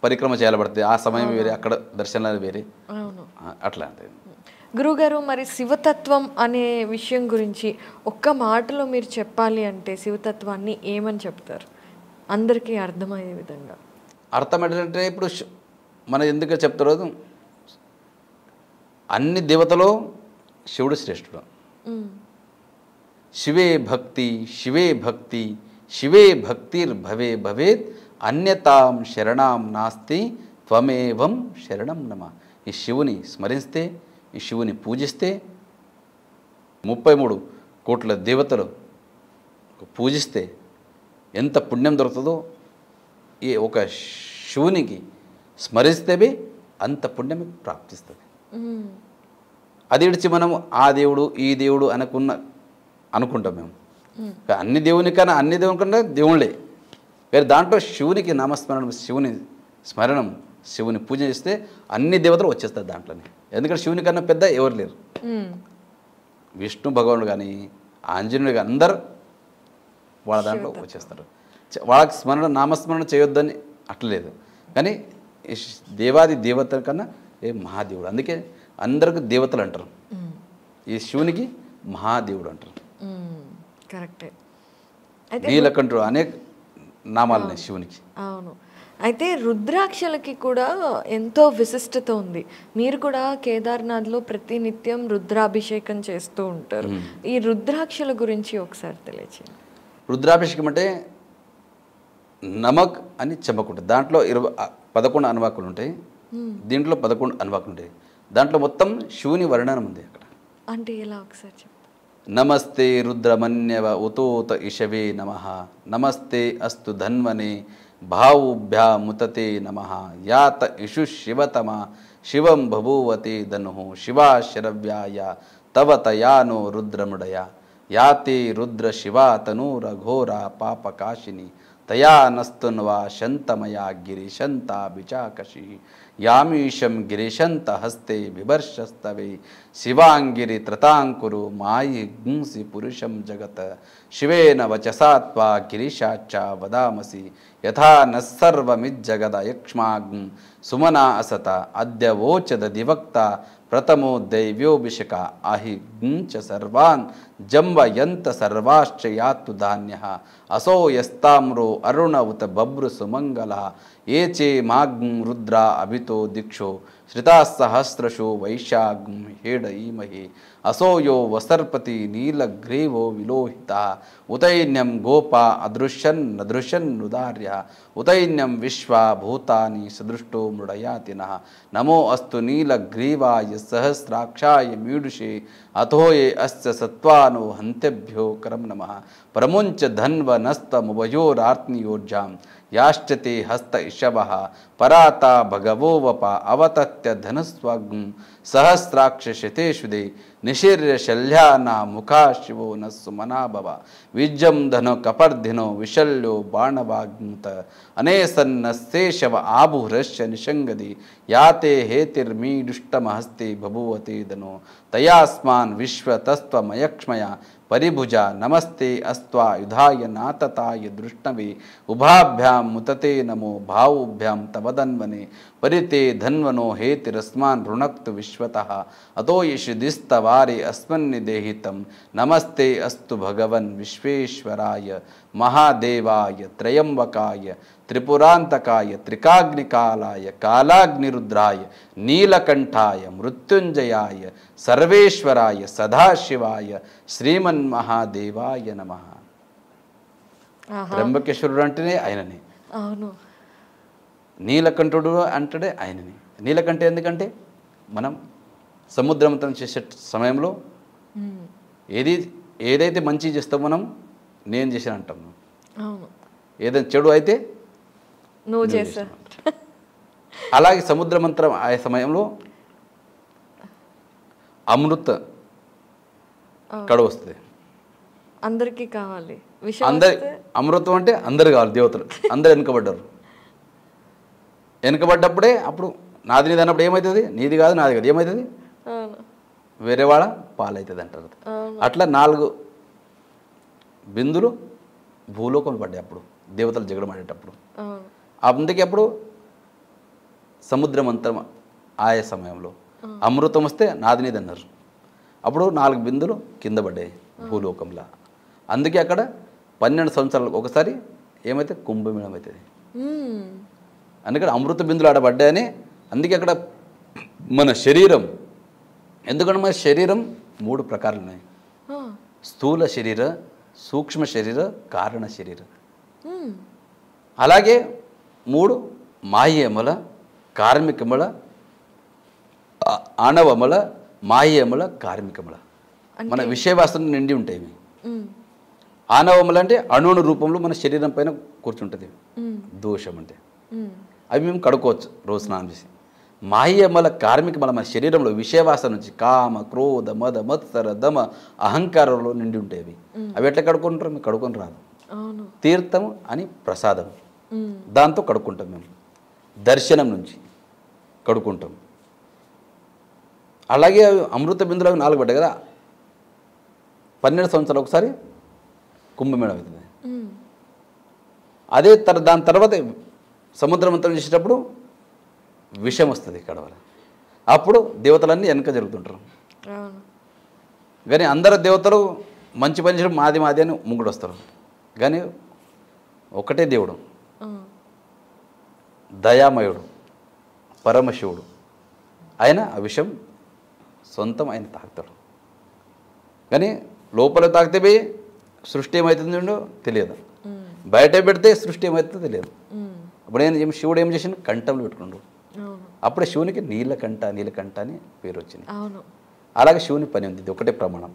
పరిక్రమ చేయబడుతుంది, ఆ సమయం వేరే, అక్కడ దర్శనాలు వేరే. అవును, అట్లా అంటే. గురుగారు, మరి శివతత్వం అనే విషయం గురించి ఒక్క మాటలో మీరు చెప్పాలి అంటే శివతత్వాన్ని ఏమని చెప్తారు అందరికీ అర్థమయ్యే విధంగా? అర్థం ఏంటంటే ఇప్పుడు మన ఎందుకు చెప్తారో, అన్ని దేవతలో శివుడు శ్రేష్ఠుడు. శివే భక్తి శివే భక్తి శివే భక్తిర్భవే భవేత్ అన్యతాం శరణాం నాస్తి త్వమేవం శరణం నమ. ఈ శివుని స్మరిస్తే, ఈ శివుని పూజిస్తే 33 కోట్ల దేవతలు పూజిస్తే ఎంత పుణ్యం దొరుకుతుందో, ఈ ఒక శివునికి స్మరిస్తేవి అంత పుణ్యం ప్రాప్తిస్తుంది. అది విడిచి మనం ఆ దేవుడు ఈ దేవుడు అనుకుంటాం మేము. అన్ని దేవుని కన్నా దేవుళ్ళే. కానీ దాంట్లో శివునికి నామస్మరణం, శివుని స్మరణం, శివుని పూజ చేస్తే అన్ని దేవతలు వచ్చేస్తారు దాంట్లోనే. ఎందుకంటే శివుని కన్నా పెద్ద ఎవరు లేరు. విష్ణు భగవానుడు కానీ ఆంజనేయుడు కానీ అందరు వాళ్ళ దాంట్లో వచ్చేస్తారు. వాళ్ళకి నామస్మరణ చేయొద్దని అట్లేదు. కానీ దేవాది దేవతల కన్నా మహాదేవుడు, అందుకే అందరికి దేవతలు అంటారు. ఈ శివునికి మహాదేవుడు అంటారు. కరెక్టే. నీలకంఠుడు అనేక నామాలని శివునికి. అవును. అయితే రుద్రాక్షలకి కూడా ఎంతో విశిష్టత ఉంది. మీరు కూడా కేదార్నాథ్లో ప్రతి నిత్యం రుద్రాభిషేకం చేస్తూ ఉంటారు. ఈ రుద్రాక్షల గురించి ఒకసారి తెలియచేయండి. రుద్రాభిషేకం అంటే నమక్ అని చెమ్మకుంటుంది. దాంట్లో 11 అనువాకులు ఉంటాయి, దీంట్లో 11 అనువాకులు ఉంటాయి. దాంట్లో మొత్తం శివుని వర్ణనం ఉంది అక్కడ. అంటే ఎలా ఒకసారి చెప్పండి. నమస్తే రుద్రమన్యవ ఉతోత ఇషవే నమః, నమస్తే అస్తు ధన్వనే భావుభ్యాముతతే నమః, యాత ఇషు శివతమ శివం బభూవతే ధనుః, శివా శరవ్యాయ తవ తయానో రుద్రముడయ, యాతే రుద్ర శివా తనూరఘోర పాపకాశిని, తయా నస్తున్వా శంతమయా గిరిశంతా విచాకషి, యామీశం గిరిశంత హస్తే బిభర్షస్తవే, శివాంగిరి త్రతాంకురు మాయి గుంసి పురుషం జగత్, శివేన వచసాత్వా గిరిశాచ వదామసి, యథా నస్సర్వమిజ్జగద యక్ష్మాగ్ం సుమనా అసత, అద్య వోచద దివక్త ప్రథమో దైవ్యోభిషక, అహి గుంచ సర్వాన్ జంవయంత సర్వాశ్చ యాత్తు ధాన్య, అసో యస్తామ్రో అరుణ ఉత బభ్రు సుమంగళ, ఏ చే మాగ్ం రుద్ర అభితో దిక్షో శ్రితాసహస్రశో వైశాగ్ం హేడ ఈమహే, అసోయో వసర్పతి నీలగ్రీవో విలోహిత, ఉతైన్యం గోపా అదృశ్యన్ నదృశ్యన్ నుదార్య, ఉతైన్యం విశ్వా భూతాని సదృష్టో మృడయాతిన, నమో అస్తు నీలగ్రీవాయ సహస్రాక్షాయ మీడుషే, అథోయే అస్య సత్వానో హంతేభ్యో కరం నమః, ప్రముంచ ధన్వనస్తముభయోరార్త్నియోర్జాం, యాశ్చతే హస్త ఇషవః పరాతా భగవో వప, అవతత్య ధనస్వాగ్ం సహస్రాక్ష శతేషుదే, నిశీర్య శల్యానా ముఖా శివో నస్సు మనాభవ, విజ్జం ధన కపర్ధినో విశల్యో బాణవాగ్ముత, అనేసన్నశేషవ ఆభుహ్రశ్య నిషంగది, యాతే హేతిర్మీడుష్టమహస్తే బభూవతే ధనో, తయాస్మాన్ విశ్వతస్త్వమయక్ష్మయ పరిభుజ, నమస్తే అస్త్వా యుధాయ నాతతాయ దృష్ణవే, ఉభాభ్యాం ముతతే నమో భావుభ్యాం తవదన్వనే, పరితే ధన్వనో హేతిరస్మాన్ రుణక్తు విశ్వతః, అతో యశుదిస్తవారే అస్మన్నిదేహితం, నమస్తే అస్తు భగవన్ విశ్వేశ్వరాయ మహాదేవాయ త్రయంబకాయ త్రిపురాంతకాయ త్రికాగ్నికాలాయ కాలాగ్నిరుద్రాయ నీలకంఠాయ మృత్యుంజయాయ సర్వేశ్వరాయ సదాశివాయ శ్రీమన్మహాదేవాయ నమః. త్ర్యంబకేశ్వరుడు అంటేనే ఆయననే, అవును. నీలకంఠుడు అంటేనే ఆయనని. నీలకంఠ ఎందుకంటే మనం సముద్రమంతరం చేసే సమయంలో ఏదైతే మంచి చేస్తామో మనం నేను చేసాను అంటాం. అవును. ఏదైనా చెడు అయితే నువ్వు చేసా. అలాగే సముద్రమంతరం ఆ సమయంలో అమృత కడ వస్తుంది, అందరికీ కావాలి. అందరి అమృతం అంటే అందరు కావాలి, దేవతలు అందరు వెనుకబడ్డారు. వెనుకబడ్డప్పుడే అప్పుడు నాది నీది అన్నప్పుడు ఏమవుతుంది? నీది కాదు నాది కాదు ఏమవుతుంది? అవును. వేరే వాళ్ళ పాలవుతుంది అంటారు. అట్లా 4 బిందులు భూలోకం పడ్డాయి అప్పుడు దేవతలు జగడమాడేటప్పుడు. అవును. అందుకే అప్పుడు సముద్రం అంతరం ఆయా సమయంలో అమృతం వస్తే నాది నీది అన్నారు. అప్పుడు 4 బిందులు కింద పడ్డాయి భూలోకంలో. అందుకే అక్కడ 12 సంవత్సరాలకు ఒకసారి ఏమైతే కుంభమేళం అవుతుంది. అందుకని అమృత బిందులు ఆడ పడ్డాయని. అందుకే అక్కడ మన శరీరం, ఎందుకంటే మన శరీరం 3 ప్రకారాలు ఉన్నాయి. స్థూల శరీర, సూక్ష్మ శరీర, కారణ శరీర. అలాగే 3 మాహ్యముల, కార్మికముల, ఆణవముల, మాహ్యముల, కార్మికముల. మన విషయవాసన నిండి ఉంటాయి ఇవి. ఆనవములు అంటే అణువును రూపంలో మన శరీరం పైన కూర్చుంటుంది. దోషం అంటే అవి మేము కడుక్కోవచ్చు రోజు స్నానం చేసి. మాహ్యమల, కార్మికమల మన శరీరంలో విషయవాసన నుంచి కామ, క్రోధ, మద, మత్సర, దమ, అహంకారంలో నిండి ఉంటాయి. అవి ఎట్లా కడుక్కుంటారు? మేము కడుక్కొని రాదు. తీర్థం అని ప్రసాదం, దాంతో కడుక్కుంటాం మేము. దర్శనం నుంచి కడుక్కుంటాం. అలాగే అమృత బిందులు అవి 4 పడ్డాయి కదా. 12 సంవత్సరాలు ఒకసారి కుంభమేళం అవుతుంది. అదే దాని తర్వాత సముద్ర మంత్రం చేసేటప్పుడు విషం వస్తుంది ఇక్కడ వల్ల. అప్పుడు దేవతలన్నీ వెనక జరుగుతుంటారు. కానీ అందరు దేవతలు మంచి పని చేయడం మాది మాది అని ముంగుడు వస్తారు. కానీ ఒకటే దేవుడు దయామయుడు పరమశివుడు. ఆయన ఆ విషం సొంతం ఆయన తాగుతాడు. కానీ లోపల తాగితే పోయి సృష్టి ఏమవుతుందో తెలియదు, బయట పెడితే సృష్టి ఏమవుతుందో తెలియదు. అప్పుడు శివుడు ఏం చేసిండు? కంఠంలో పెట్టుకున్నాడు. అప్పుడే శివునికి నీలకంఠ అని పేరు వచ్చింది. అలాగే శివుని పని ఉంది, ఇది ఒకటే ప్రమాణం.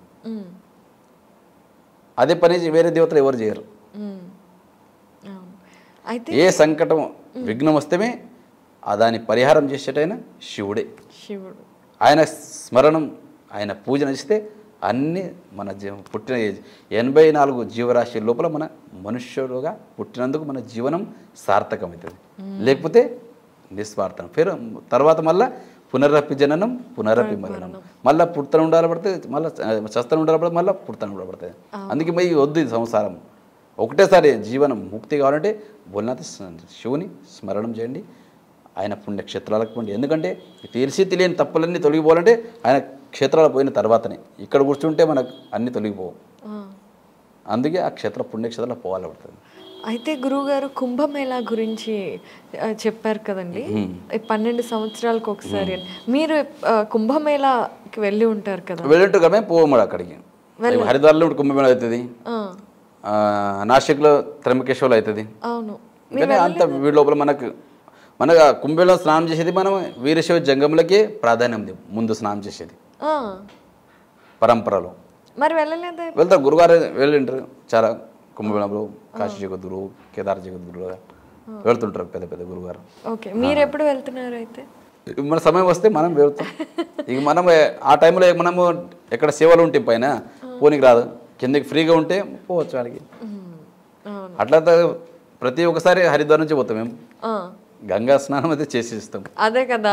అదే పని వేరే దేవతలు ఎవరు చేయరు. ఏ సంకటం విఘ్నం వస్తేనే దాని పరిహారం చేసేటైనా శివుడే. ఆయన స్మరణం, ఆయన పూజ నచ్చితే అన్నీ మన పుట్టిన 84 జీవరాశి లోపల మన మనుష్యులుగా పుట్టినందుకు మన జీవనం సార్థకమవుతుంది. లేకపోతే నిస్వార్థం. తర్వాత మళ్ళీ పునరపి జననం పునరపి మరణం. మళ్ళీ పుడతను ఉండాలి పడితే, మళ్ళీ చస్తను ఉండాలి పడితే, మళ్ళీ పుడతను ఉండబడుతుంది. అందుకే మరి వద్దు ఇది సంసారం. ఒకటేసారి జీవనం ముక్తి కావాలంటే బోల్నాథ్ శివుని స్మరణం చేయండి, ఆయన పుణ్యక్షేత్రాలకు పోండి. ఎందుకంటే తెలిసి తెలియని తప్పులన్నీ తొలగిపోవాలంటే ఆయన క్షేత్రాలు పోయిన తర్వాతనే. ఇక్కడ కూర్చుంటే మనకు అన్నీ తొలగిపోవు. అందుకే ఆ పుణ్యక్షేత్రాలకు పోవాలి పడుతుంది. అయితే గురువుగారు కుంభమేళా గురించి చెప్పారు కదండి, 12 సంవత్సరాలకు ఒకసారి. మీరు కుంభమేళాకి వెళ్ళి ఉంటారు కదా? వెళ్ళింటారు కదా. మేము పోవము అక్కడికి. హరిద్వార్లో కుంభమేళా అవుతుంది, నాసిక్లో త్రయంబకేశ్వర్లో అవుతుంది. అవును. కానీ అంత వీడి లోపల మనకు కుంభమేళా స్నానం చేసేది మనం వీరశైవ జంగములకే ప్రాధాన్యం ముందు స్నానం చేసేది పరంపరలో. మరి వెళ్ళలేదు? వెళ్తారు, గురుగారు వెళ్ళింటారు చాలా. కుంభమేళంలో కాశీ జగద్గురు, కేదార్ జగద్గురు వెళ్తుంటారు పెద్ద పెద్ద గురుగారు. ఓకే, మీరు ఎప్పుడు వెళ్తున్నారు? అయితే మన సమయం వస్తే మనం వెళ్తాం. ఇక మనం ఆ టైంలో మనము ఎక్కడ సేవలు ఉంటే పైన పోనీకి రాదు, కిందకి ఫ్రీగా ఉంటే పోవచ్చు వాడికి. అట్లా ప్రతి ఒక్కసారి హరిద్వార్ నుంచి పోతాం మేము. గంగా స్నానం అయితే చేసి ఇస్తాం. అదే కదా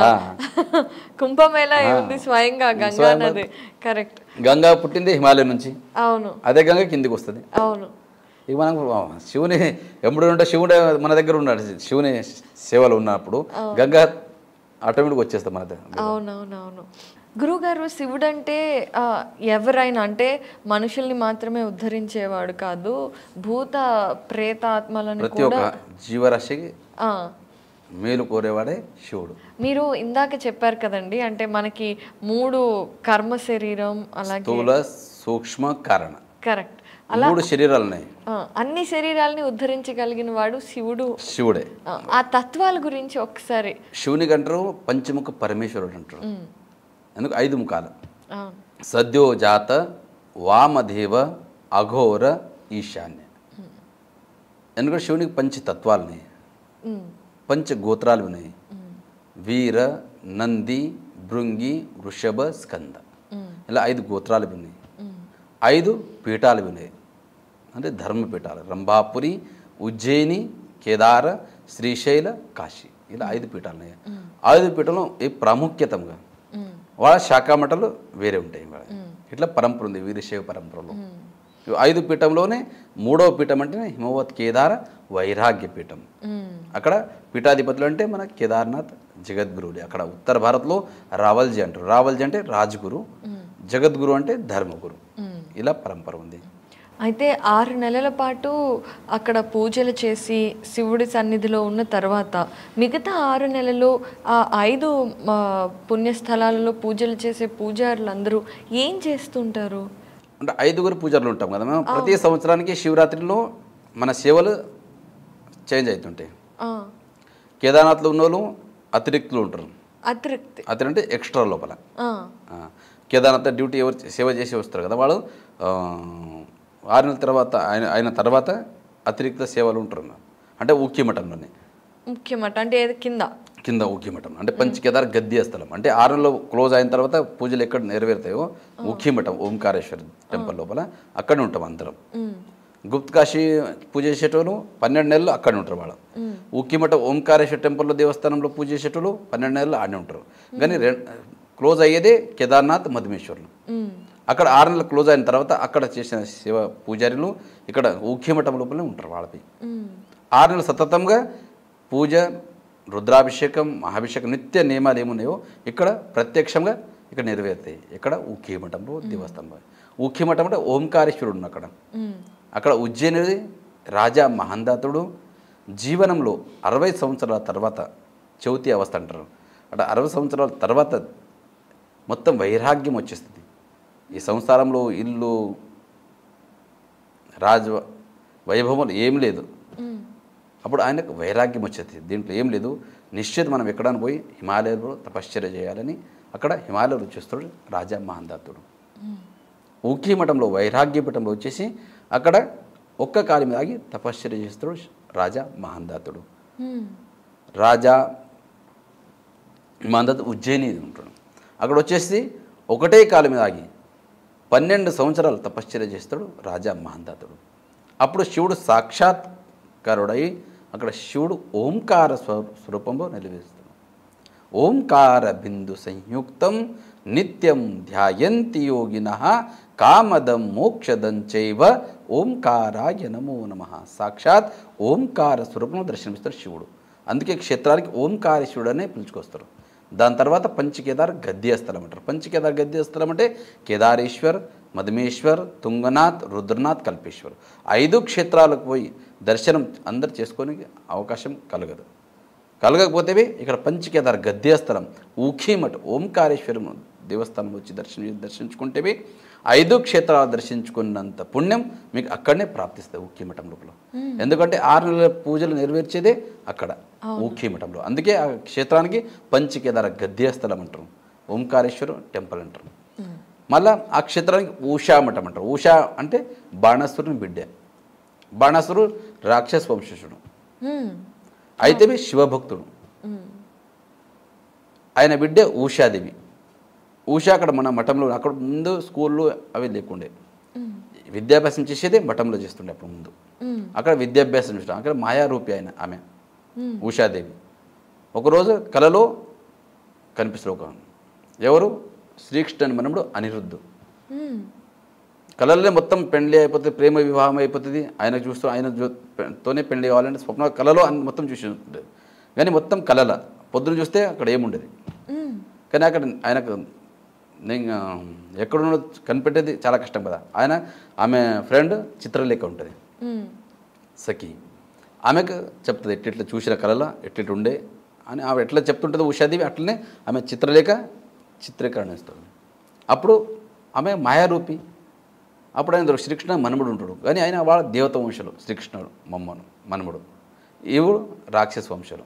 కుంభమేళా ఉంది స్వయంగా గంగా నది. కరెక్ట్. గంగా పుట్టింది హిమాలయం నుంచి. అవును. అదే గంగా కిందికి వస్తుంది. అవును. ఇక మనం శివుని ఎప్పుడు ఉంటే శివుడు మన దగ్గర ఉన్నాడు. శివుని సేవలు ఉన్నప్పుడు గంగా ఆటోమేటిక్ వచ్చేస్తాం మన దగ్గర. అవునవునవును. గురువుగారు, శివుడు అంటే ఎవరైనా అంటే మనుషుల్ని మాత్రమే ఉద్ధరించేవాడు కాదు, భూత ప్రేతాత్మలను ప్రతి ఒక్క జీవరాశికి మేలు కోరేవాడే శివుడు. మీరు ఇందాక చెప్పారు కదండి, అంటే మనకి 3 కర్మ శరీరం, అలాగే స్థూల, సూక్ష్మ, కారణ. కరెక్ట్. 3 శరీరాలు ఉన్నాయి. అన్ని శరీరాలని ఉద్ధరించగలిగిన వాడు శివుడే. ఆ తత్వాల గురించి ఒకసారి. శివునికి అంటారు పంచముఖ పరమేశ్వరుడు అంటారు. ఎందుకు 5 ముఖాలు. సద్యో జాత, వామదేవ, అఘోర, ఈశాన్య. ఎందుకంటే శివునికి పంచతత్వాలు ఉన్నాయి, పంచగోత్రాలు ఉన్నాయి. వీర, నంది, భృంగి, వృషభ, స్కంద, ఇలా 5 గోత్రాలు ఉన్నాయి. 5 పీఠాలు ఉన్నాయి, అంటే ధర్మపీఠాలు. రంభాపురి, ఉజ్జయిని, కేదార, శ్రీశైల, కాశీ, ఇలా 5 పీఠాలు ఉన్నాయి. ఆయుధ పీఠంలో ఈ ప్రాముఖ్యతంగా వాళ్ళ శాఖామఠాలు వేరే ఉంటాయి వాళ్ళ ఇట్లా పరంపర ఉంది వీరశైవ పరంపరలో. ఐదు పీఠంలోనే 3వ పీఠం అంటే హిమవత్ కేదార వైరాగ్య పీఠం. అక్కడ పీఠాధిపతులు అంటే మన కేదార్నాథ్ జగద్గురువులు. అక్కడ ఉత్తర భారత్లో రావల్జీ అంటారు. రావల్జీ అంటే రాజ్గురు, జగద్గురు అంటే ధర్మగురు. ఇలా పరంపర ఉంది. అయితే 6 నెలల పాటు అక్కడ పూజలు చేసి శివుడి సన్నిధిలో ఉన్న తర్వాత మిగతా 6 నెలలు ఆ 5 పుణ్యస్థలాలలో పూజలు చేసే పూజారులందరూ ఏం చేస్తుంటారు? అంటే 5గురు పూజారులు ఉంటాం కదా మేము. ప్రతి సంవత్సరానికి శివరాత్రిలో మన సేవలు చేంజ్ అవుతుంటాయి. కేదార్నాథ్లో ఉన్న వాళ్ళు అతిరిక్తులు ఉంటారు. అతిరి అంటే ఎక్స్ట్రా లోపల. కేదార్నాథ్ డ్యూటీ ఎవరు సేవ చేసి వస్తారు కదా వాళ్ళు 6 నెలల తర్వాత ఆయన తర్వాత అతిరిక్త సేవలు ఉంటారు. అంటే ఊక్యమఠంలోనే. ముఖ్యమఠం అంటే కింద ఊక్యమఠం అంటే పంచకేదార్ గద్య స్థలం. అంటే 6 నెలలు క్లోజ్ అయిన తర్వాత పూజలు ఎక్కడ నెరవేరుతాయో ఊక్యమఠం ఓంకారేశ్వర టెంపుల్ లోపల అక్కడే ఉంటాం అందరం. గుప్త కాశీ పూజ చేసేటోళ్ళు 12 నెలలు అక్కడే ఉంటారు వాళ్ళు. ఊక్యమఠం ఓంకారేశ్వర టెంపుల్లో దేవస్థానంలో పూజ చేసేటోళ్ళు 12 నెలలు ఆడే ఉంటారు. కానీ క్లోజ్ అయ్యేదే కేదార్నాథ్ మధుమేశ్వర్లు. అక్కడ 6 నెలలు క్లోజ్ అయిన తర్వాత అక్కడ చేసిన శివ పూజారులు ఇక్కడ ఊక్యమఠం లోపలనే ఉంటారు వాళ్ళపై. 6 నెలలు సతతంగా పూజ, రుద్రాభిషేకం, మహాభిషేకం నిత్య నియమాలు ఏమున్నాయో ఇక్కడ ప్రత్యక్షంగా ఇక్కడ నెరవేరుతాయి. ఇక్కడ ఊక్యమఠంలో దేవస్థానంలో. ఊక్యమఠం అంటే ఓంకారేశ్వరుడు అక్కడ. అక్కడ ఉజ్జయిని రాజా మహందాతుడు జీవనంలో 60 సంవత్సరాల తర్వాత చౌతి అవస్థ అంటారు. అంటే 60 సంవత్సరాల తర్వాత మొత్తం వైరాగ్యం వచ్చేస్తుంది. ఈ సంసారంలో ఇల్లు రాజ వైభవం ఏం లేదు. అప్పుడు ఆయనకు వైరాగ్యం వచ్చేది. దీంట్లో ఏం లేదు, నిశ్చిత మనం ఎక్కడానికి పోయి హిమాలయంలో తపశ్చర్య చేయాలని అక్కడ హిమాలయంలో చూస్తాడు రాజా మహందాతుడు. ఊక్యమఠంలో వైరాగ్యపీఠంలో వచ్చేసి అక్కడ ఒక్క కాలి మీద ఆగి తపశ్చర్య చేస్తాడు రాజా మహందాతుడు. రాజా మహందాతుడు ఉజ్జయిని ఉంటాడు. అక్కడ వచ్చేసి ఒకటే కాలు మీద ఆగి 12 సంవత్సరాలు తపశ్చర్య చేస్తాడు రాజా మహందాతుడు. అప్పుడు శివుడు సాక్షాత్కారుడై అక్కడ శివుడు ఓంకార స్వరూపంలో నిలవేస్తాడు. ఓంకార బిందు సంయుక్తం నిత్యం ధ్యాయంతి యోగినః కామదం మోక్షదం చైవ ఓంకారాయ నమో నమః. సాక్షాత్ ఓంకార స్వరూపంలో దర్శనమిస్తాడు శివుడు. అందుకే క్షేత్రానికి ఓంకారేశ్వరుడు అనే పిలుచుకొస్తారు. దాని తర్వాత పంచకేదార్ గద్యస్థలం అంటారు. పంచకేదార్ గద్యస్థలం అంటే కేదారేశ్వర్, మధుమేశ్వర్, తుంగనాథ్, రుద్రనాథ్, కల్పేశ్వర్ 5 క్షేత్రాలకు పోయి దర్శనం అందరు చేసుకొని అవకాశం కలగకపోతే ఇక్కడ పంచకేదార్ గద్యస్థలం ఊఖీమఠ్ ఓంకారేశ్వరం దేవస్థానం వచ్చి దర్శించుకుంటేవి 5 క్షేత్రాలు దర్శించుకున్నంత పుణ్యం మీకు అక్కడనే ప్రాప్తిస్తుంది ఊఖీమఠం లోపల. ఎందుకంటే 6 నెలల పూజలు నెరవేర్చేదే అక్కడ ఊఖీమఠంలో. అందుకే ఆ క్షేత్రానికి పంచకేదార గద్యస్థలం అంటారు, ఓంకారేశ్వరం టెంపుల్ అంటారు. మళ్ళీ ఆ క్షేత్రానికి ఊషామఠం అంటారు. ఊషా అంటే బాణాసురుని బిడ్డ. బాణాసురు రాక్షస వంశస్థుడు, అయితే శివభక్తుడు. ఆయన బిడ్డ ఊషాదేవి. ఊషా అక్కడ మన మఠంలో అక్కడ ముందు స్కూళ్ళు అవి లేకుండే, విద్యాభ్యాసం చేసేదే మఠంలో చేస్తుండే అప్పుడు ముందు. అక్కడ విద్యాభ్యాసం చేస్తాం. అక్కడ మాయారూపి ఆమె ఉషాదేవి. ఒకరోజు కలలో కనిపిస్తారు. ఎవరు? శ్రీకృష్ణుని మనముడు అనిరుద్ధు. కళలోనే మొత్తం పెళ్లి అయిపోతుంది, ప్రేమ వివాహం అయిపోతుంది. ఆయన చూస్తూ ఆయనతోనే పెళ్లి కావాలంటే స్వప్న కళలో మొత్తం చూసి ఉంటుంది. కానీ మొత్తం కళల పొద్దున చూస్తే అక్కడ ఏముండేది. కానీ అక్కడ ఆయనకు ఎక్కడున్న కనిపెట్టేది చాలా కష్టం కదా. ఆమె ఫ్రెండ్ చిత్రలేఖ ఉంటుంది, సఖి. ఆమెకు చెప్తుంది ఎట్లా చూసిన కళలో ఎట్లా ఉండే అని. ఆమె ఎట్లా చెప్తుంటుంది ఉషాదేవి, అట్లనే ఆమె చిత్రీకరణ ఇస్తుంది. అప్పుడు ఆమె మాయారూపి. అప్పుడు ఆయన శ్రీకృష్ణ మనుముడు ఉంటాడు, కానీ ఆయన వాళ్ళ దేవత వంశులు. శ్రీకృష్ణుడు మనుముడు, ఈవుడు రాక్షస వంశులు.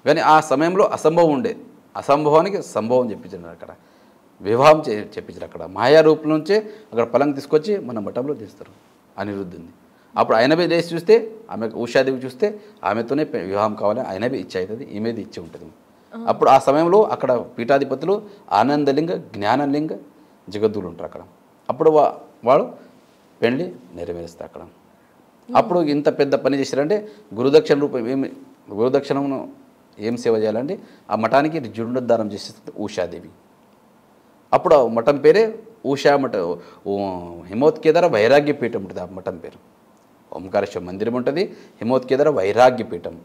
కానీ ఆ సమయంలో అసంభవం ఉండే, అసంభవానికి సంభవం చెప్పించారు. అక్కడ వివాహం చెప్పించారు. అక్కడ మాయారూపం నుంచే అక్కడ పలంగా తీసుకొచ్చి మన మఠంలో తీస్తారు అనిరుద్ధుని. అప్పుడు ఆయనవే లేచి చూస్తే, ఆమె ఉషాదేవి చూస్తే ఆమెతోనే వివాహం కావాలి, ఆయనవే ఇచ్చ అవుతుంది, ఈమెది ఇచ్చే ఉంటుంది. అప్పుడు ఆ సమయంలో అక్కడ పీఠాధిపతులు ఆనందలింగ, జ్ఞానలింగ, జగద్గురు ఉంటారు అక్కడ. అప్పుడు వాడు పెళ్లి నెరవేరుస్తారు అక్కడ. అప్పుడు ఇంత పెద్ద పని చేశారంటే గురుదక్షిణ రూపం ఏమి, గురుదక్షిణను ఏం సేవ చేయాలంటే ఆ మఠానికి జీర్ణోద్ధారం చేసేస్తుంది ఉషాదేవి. అప్పుడు ఆ మఠం పేరే ఉషా మఠ, హిమోత్కేదార వైరాగ్య పీఠం ఉంటుంది. ఆ మఠం పేరు ఓంకారేశ్వర మందిరం ఉంటుంది, హిమోత్కేదార వైరాగ్య పీఠం.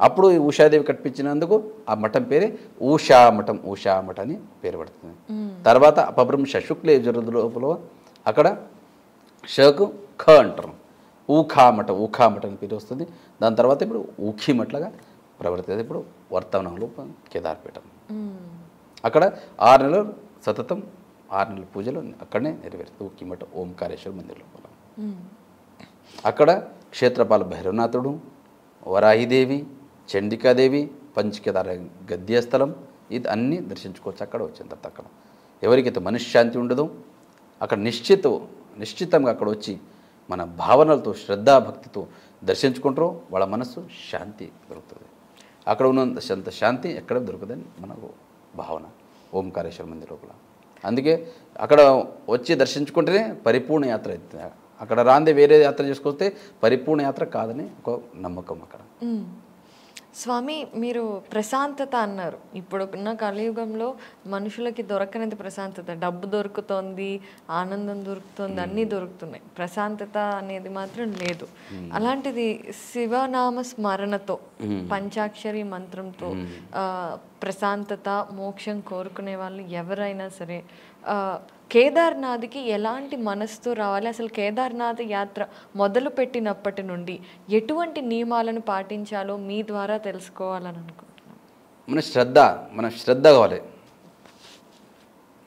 అప్పుడు ఈ ఉషాదేవి కట్టించినందుకు ఆ మఠం పేరే ఉషా మఠం, ఉషా మఠం అని పేరు పడుతుంది. తర్వాత అపభ్రంశ శుక్ల యజుర్వేద లోపల అక్కడ షకు ఖ అంటారు, ఊఖా మఠం, ఊఖా మఠం అని పేరు వస్తుంది. దాని తర్వాత ఇప్పుడు ఊఖీ మఠలాగా ప్రవర్తిస్తుంది. ఇప్పుడు వర్తమానంలో కేదార్పీఠం. అక్కడ 6 నెలలు సతతం 6 నెలల పూజలు అక్కడనే నెరవేరుతుంది ఊఖీ మఠం ఓంకారేశ్వర మందిర్ లోపల. అక్కడ క్షేత్రపాల భైరవనాథుడు, వరాహిదేవి, చండికాదేవి, పంచకేదార గద్యస్థలం, ఇది అన్నీ దర్శించుకోవచ్చు. అక్కడ వచ్చిన తర్వాత అక్కడ ఎవరికైతే మనశ్శాంతి ఉండదో అక్కడ నిశ్చితంగా అక్కడ వచ్చి మన భావనలతో శ్రద్ధాభక్తితో దర్శించుకుంటారో వాళ్ళ మనస్సు శాంతి దొరుకుతుంది. అక్కడ ఉన్నంత శాంతి ఎక్కడ దొరకదని మనకు భావన ఓంకారేశ్వర మందిర్ లోపల. అందుకే అక్కడ వచ్చి దర్శించుకుంటేనే పరిపూర్ణ యాత్ర అవుతుంది. అక్కడ రాందే వేరే యాత్ర చేసుకొస్తే పరిపూర్ణ యాత్ర కాదని ఒక నమ్మకం అక్కడ. స్వామి, మీరు ప్రశాంతత అన్నారు. ఇప్పుడున్న కలియుగంలో మనుషులకి దొరకనంత ప్రశాంతత, డబ్బు దొరుకుతోంది, ఆనందం దొరుకుతుంది, అన్నీ దొరుకుతున్నాయి, ప్రశాంతత అనేది మాత్రం లేదు. అలాంటిది శివనామ స్మరణతో, పంచాక్షరి మంత్రంతో ప్రశాంతత, మోక్షం కోరుకునే వాళ్ళు ఎవరైనా సరే కేదార్నాథ్కి ఎలాంటి మనసుతో రావాలి? అసలు కేదార్నాథ్ యాత్ర మొదలు పెట్టినప్పటి నుండి ఎటువంటి నియమాలను పాటించాలో మీ ద్వారా తెలుసుకోవాలని అనుకుంటున్నాను. మన శ్రద్ధ కావాలి.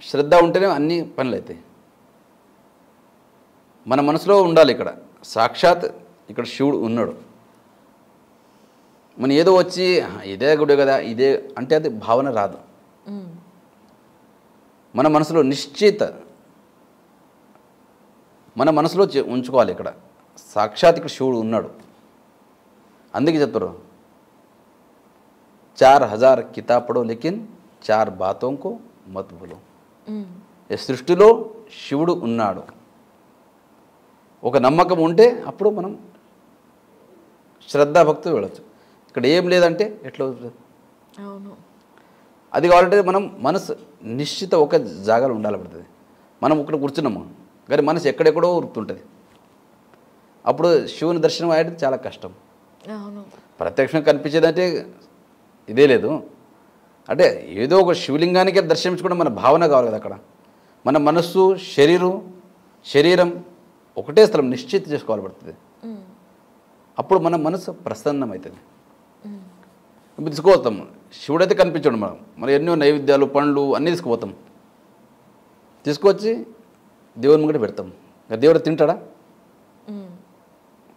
శ్రద్ధ ఉంటేనే అన్ని పనులు అవుతాయి. మన మనసులో ఉండాలి. ఇక్కడ సాక్షాత్ ఇక్కడ శివుడు ఉన్నాడు. మనం ఏదో వచ్చి ఇదే గుడి కదా ఇదే అంటే అది భావన రాదు. మన మనసులో మన మనసులో ఉంచుకోవాలి. ఇక్కడ సాక్షాత్ ఇక్కడ శివుడు ఉన్నాడు. అందుకే చెప్తారు 4000 కితాబ్ పడో లేకిన్ 4 బాతోं को మత్ భూలో. ఈ సృష్టిలో శివుడు ఉన్నాడు. ఒక నమ్మకం ఉంటే అప్పుడు మనం శ్రద్ధాభక్తి వెళ్ళచ్చు. ఇక్కడ ఏం లేదంటే ఎట్లా అవుతుంది? అవును. అది కావాలంటే మనం మనసు నిశ్చిత ఒక జాగాలో ఉండాలి పడుతుంది. మనం ఇక్కడ కూర్చున్నాము కానీ మనసు ఎక్కడెక్కడో ఉరుకుతుంటుంది. అప్పుడు శివుని దర్శనం అయ్యేది చాలా కష్టం. ప్రత్యక్షంగా కనిపించేదంటే ఇదే లేదు. అంటే ఏదో ఒక శివలింగానికే దర్శించుకోవడం మన భావన కావాలి కదా. అక్కడ మన మనస్సు శరీరం ఒకటే స్థలం నిశ్చిత చేసుకోవాలి పడుతుంది. అప్పుడు మన మనసు ప్రసన్నమవుతుంది. ఇప్పుడు తీసుకుపోతాం, శివుడైతే కనిపించాడు. మనం ఎన్నో నైవేద్యాలు పండ్లు అన్నీ తీసుకుపోతాం. తీసుకొచ్చి దేవుని ముంగట పెడతాం. దేవుడు తింటాడా?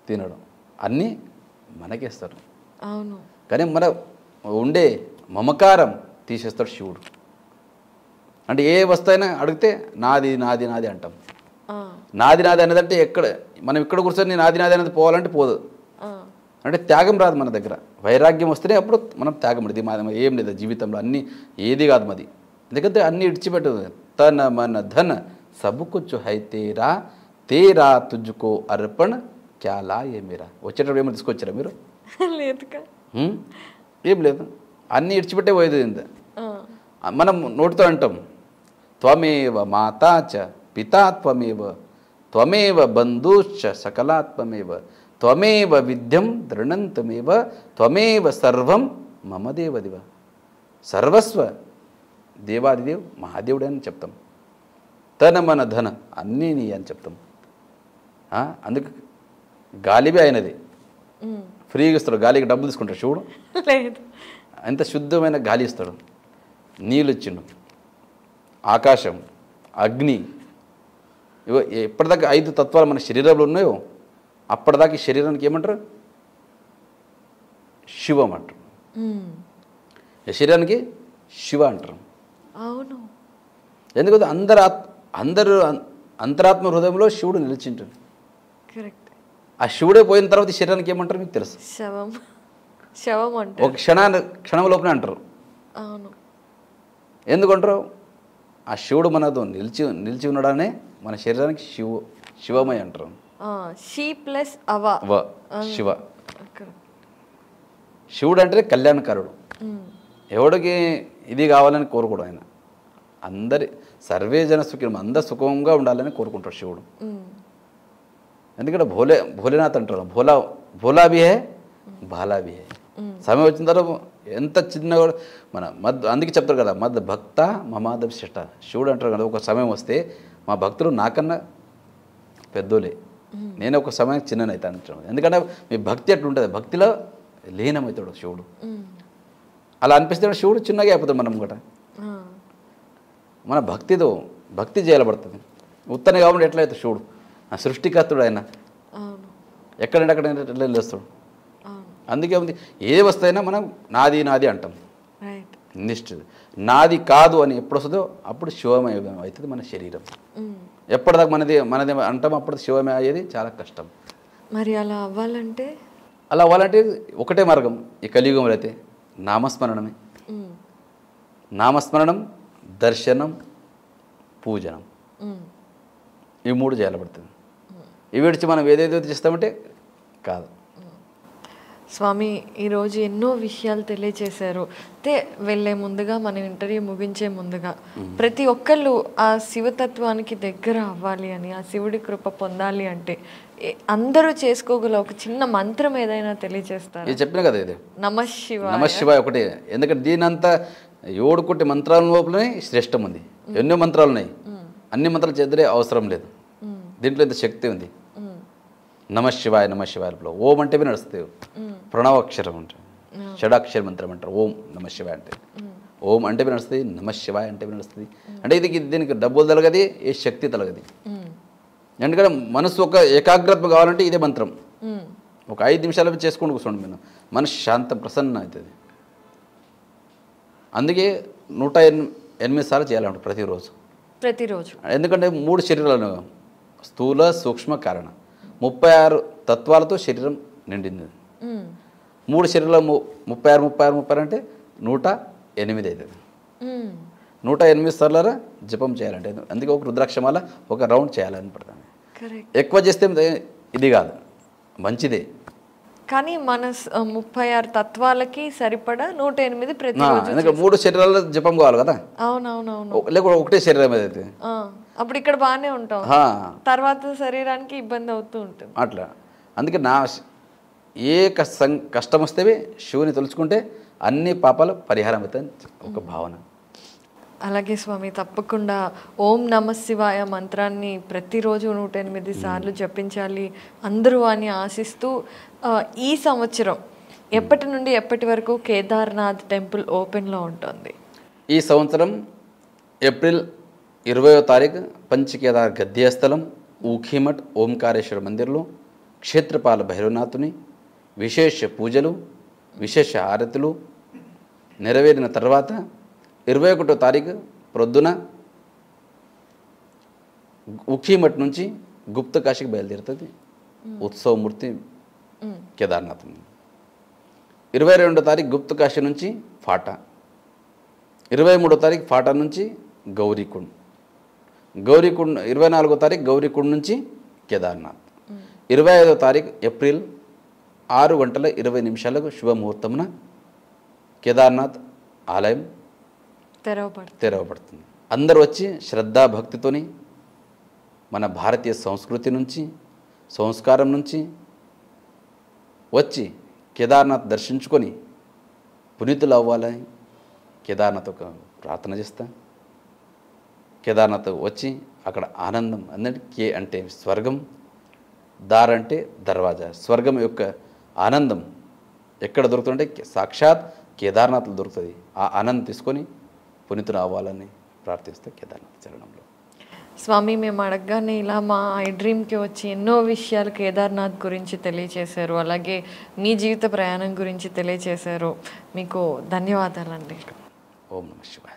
తినడు. అన్నీ మనకేస్తారు. అవును. కానీ మన ఉండే మమకారం తీసేస్తాడు శివుడు. అంటే ఏ వస్తువైనా అడిగితే నాది నాది నాది అంటాం. నాది నాది అనేదంటే మనం ఇక్కడ కూర్చొని నాది నాది అనేది పోవాలంటే పోదు. అంటే త్యాగం రాదు మన దగ్గర. వైరాగ్యం వస్తేనే అప్పుడు మనం త్యాగం పడుతుంది. మాది ఏం లేదు జీవితంలో, అన్నీ ఏది కాదు మాది. ఎందుకంటే అన్నీ ఇడిచిపెట్టదు. తన మన ధన సబ్ కుచ్ హై తేరా తేరా తుజ్కో అర్పణ క్యా లా ఏ మీరా. వచ్చేటప్పుడు ఏమైనా తీసుకొచ్చారా మీరు? లేదు. ఏం లేదు, అన్నీ ఇడిచిపెట్టే పోయేది. మనం నోటితో అంటాం త్వమేవ మాతా చ పితా త్వమేవ త్వమేవ బంధుశ్చ సకలాత్మేవ త్వమేవ విద్యం దృఢంతమేవ త్వమేవ సర్వం మమ దేవదివ. సర్వస్వ దేవాదిదేవ్ మహాదేవుడు అని చెప్తాం. తన మన ధన అన్నీ నీ అని చెప్తాం. అందుకు గాలిబే అయినది ఫ్రీగా ఇస్తాడు. గాలికి డబ్బులు తీసుకుంటాడు శివుడు? లేదు. ఎంత శుద్ధమైన గాలి ఇస్తాడు. నీళ్ళు ఇచ్చిండు, ఆకాశం, అగ్ని. ఇవో ఎప్పటిదాకా 5 తత్వాలు మన శరీరంలో ఉన్నాయో అప్పటిదాకా ఈ శరీరానికి ఏమంటారు? శివం అంటారు. ఈ శరీరానికి శివ అంటారు. అవును. ఎందుకంటే అందరూ అంతరాత్మ హృదయంలో శివుడు నిలిచింటాడు. కరెక్ట్. ఆ శివుడే పోయిన తర్వాత ఈ శరీరానికి ఏమంటారు మీకు తెలుసు? శవం అంటారు. ఒక క్షణం లోపలే అంటారు. అవును. ఎందుకంటారు? ఆ శివుడు మనతో నిలిచి ఉన్నాడనే మన శరీరానికి శివమై అంటారు. షీ ప్లస్ అవ శివ. శివుడు అంటే కళ్యాణకారుడు. ఎవడికి ఇది కావాలని కోరుకోడు ఆయన. అందరి సర్వే జన సుఖం, అందరు సుఖంగా ఉండాలని కోరుకుంటాడు శివుడు. ఎందుకంటే భోలేనాథ్ అంటారు, భోలా భీ హే భాలా భీ హే. సమయం వచ్చిన తర్వాత ఎంత చిన్న అందుకే చెప్తారు కదా, మద్ భక్త మమాద శిష్ట. శివుడు అంటారు కదా, ఒక సమయం వస్తే మా భక్తులు నాకన్నా పెద్దోలే, నేను ఒక సమయం చిన్ననైతాను అంటాడు. ఎందుకంటే మీ భక్తి అట్లుంటుంది, భక్తిలో లీనమవుతాడు శివుడు. అలా అనిపిస్తే శివుడు చిన్నగా అయిపోతాడు మనం కూడా. మన భక్తి చేయబడుతుంది. ఉత్తనే కాబట్టి ఎట్లా అవుతాడు శివుడు, ఆ సృష్టికర్తుడు ఆయన, ఎక్కడంటే అక్కడ ఎట్లా లేస్తాడు. అందుకే ఉంది, ఏ వస్తైనా మనం నాది నాది అంటాం. నిష్ఠ నాది కాదు అని ఎప్పుడు వస్తుందో అప్పుడు శివమయం అవుతుంది మన శరీరం. ఎప్పటిదాకా మనది అంటాం, అప్పుడు శివమయం అయ్యేది చాలా కష్టం. మరి అలా అవ్వాలంటే ఒకటే మార్గం ఈ కలియుగంలో అయితే నామస్మరణమే. నామస్మరణం, దర్శనం, పూజనం, ఈ 3 చేయబడుతుంది. ఇవి విడిచి మనం ఏదేదో చేస్తామంటే కాదు. స్వామి ఈరోజు ఎన్నో విషయాలు తెలియచేశారు. అయితే వెళ్ళే ముందుగా మనం ఇంటర్వ్యూ ముగించే ముందుగా ప్రతి ఒక్కళ్ళు ఆ శివతత్వానికి దగ్గర అవ్వాలి అని, ఆ శివుడి కృప పొందాలి అంటే అందరూ చేసుకోగల ఒక చిన్న మంత్రం ఏదైనా తెలియజేస్తారు? ఇది చెప్పిన కదా, ఇది నమఃశివాయ. నమఃశివాయ ఒకటే. ఎందుకంటే దీనంతా 7 కోటి మంత్రాల లోపలనే శ్రేష్టం ఉంది. ఎన్నో మంత్రాలు ఉన్నాయి, అన్ని మంత్రాలు చేద్దరే అవసరం లేదు. దీంట్లో ఇంత శక్తి ఉంది. నమఃశివాయ నమఃశివాయలో ఓం అంటే నడుస్తుంది. ప్రణవాక్షరం అంటే షడాక్షర మంత్రం అంటారు ఓం నమఃశివాయ అంటే. ఓం అంటే నడుస్తుంది, నమఃశివాయ అంటే నడుస్తుంది. అంటే దీనికి డబ్బులు తలగది, ఏ శక్తి తలగది. ఎందుకంటే మనసు ఒక ఏకాగ్రత కావాలంటే ఇదే మంత్రం. ఒక 5 నిమిషాలు చేసుకుంటూ కూర్చోండి, మనం మనసు శాంతం ప్రసన్న అవుతుంది. అందుకే 108 సార్లు చేయాలంట ప్రతిరోజు. ఎందుకంటే 3 శరీరాలు, స్థూల సూక్ష్మ కారణ, 36 తత్వాలతో శరీరం నిండింది. 3 శరీరాలు 36 అంటే 108 అవుతుంది. 108 సార్లు జపం చేయాలంటే, అందుకే ఒక రుద్రాక్షమాల ఒక రౌండ్ చేయాలని పడుతుంది. ఎక్కువ చేస్తే ఇది కాదు, మంచిదే. కానీ మన 36 తత్వాలకి సరిపడా 108 ప్రతిరోజు. ఎందుకంటే 3 శరీరాల జపం కావాలి కదా. అవునవునవును. లేకపోతే ఒకటే శరీరం అయితే అప్పుడు ఇక్కడ బాగానే ఉంటాం, తర్వాత శరీరానికి ఇబ్బంది అవుతూ ఉంటుంది అట్లా. అందుకే ఏ కష్టం వస్తే శివుని తలుచుకుంటే అన్ని పాపాలు పరిహారం అవుతాయి ఒక భావన. అలాగే స్వామి, తప్పకుండా ఓం నమఃశివాయ మంత్రాన్ని ప్రతిరోజు 108 సార్లు జపించాలి అందరూ అని ఆశిస్తూ, ఈ సంవత్సరం ఎప్పటి నుండి ఎప్పటి వరకు కేదార్నాథ్ టెంపుల్ ఓపెన్లో ఉంటుంది? ఈ సంవత్సరం ఏప్రిల్ 20వ తారీఖు పంచకేదార్ గద్యస్థలం ఊఖీమఠ్ ఓంకారేశ్వర మందిర్లో క్షేత్రపాల భైరవనాథుని విశేష పూజలు, విశేష హారతులు నెరవేరిన తర్వాత 21వ తారీఖు ప్రొద్దున ఊఖీమఠ్ నుంచి గుప్తకాశీకి బయలుదేరుతుంది ఉత్సవమూర్తి కేదార్నాథ్. 22వ తారీఖు గుప్తకాశీ నుంచి ఫాటా, 23వ తారీఖు ఫాటా నుంచి గౌరీకుండ్, 24వ తారీఖు గౌరీకుండ్ నుంచి కేదార్నాథ్. 25వ తారీఖు ఏప్రిల్ 6:20 శుభముహూర్తమున కేదార్నాథ్ ఆలయం తెరవబడుతుంది. అందరూ వచ్చి శ్రద్ధాభక్తితోని మన భారతీయ సంస్కృతి నుంచి, సంస్కారం నుంచి వచ్చి కేదార్నాథ్ దర్శించుకొని పునీతులు అవ్వాలని కేదార్నాథ్ ఒక ప్రార్థన చేస్తా. కేదార్నాథ్ వచ్చి అక్కడ ఆనందం, అందుకే కే అంటే స్వర్గం, దార్ అంటే దర్వాజా. స్వర్గం యొక్క ఆనందం ఎక్కడ దొరుకుతుందంటే సాక్షాత్ కేదార్నాథ్లో దొరుకుతుంది. ఆ ఆనందం తీసుకొని పునీతులు అవ్వాలని ప్రార్థిస్తే కేదార్నాథ్ చరణంలో. స్వామి, మేము అడగగానే ఇలా మా ఐ డ్రీమ్కి వచ్చి ఎన్నో విషయాలు కేదార్నాథ్ గురించి తెలియచేశారు, అలాగే మీ జీవిత ప్రయాణం గురించి తెలియచేశారు. మీకు ధన్యవాదాలండి. ఓం నమః శివాయ.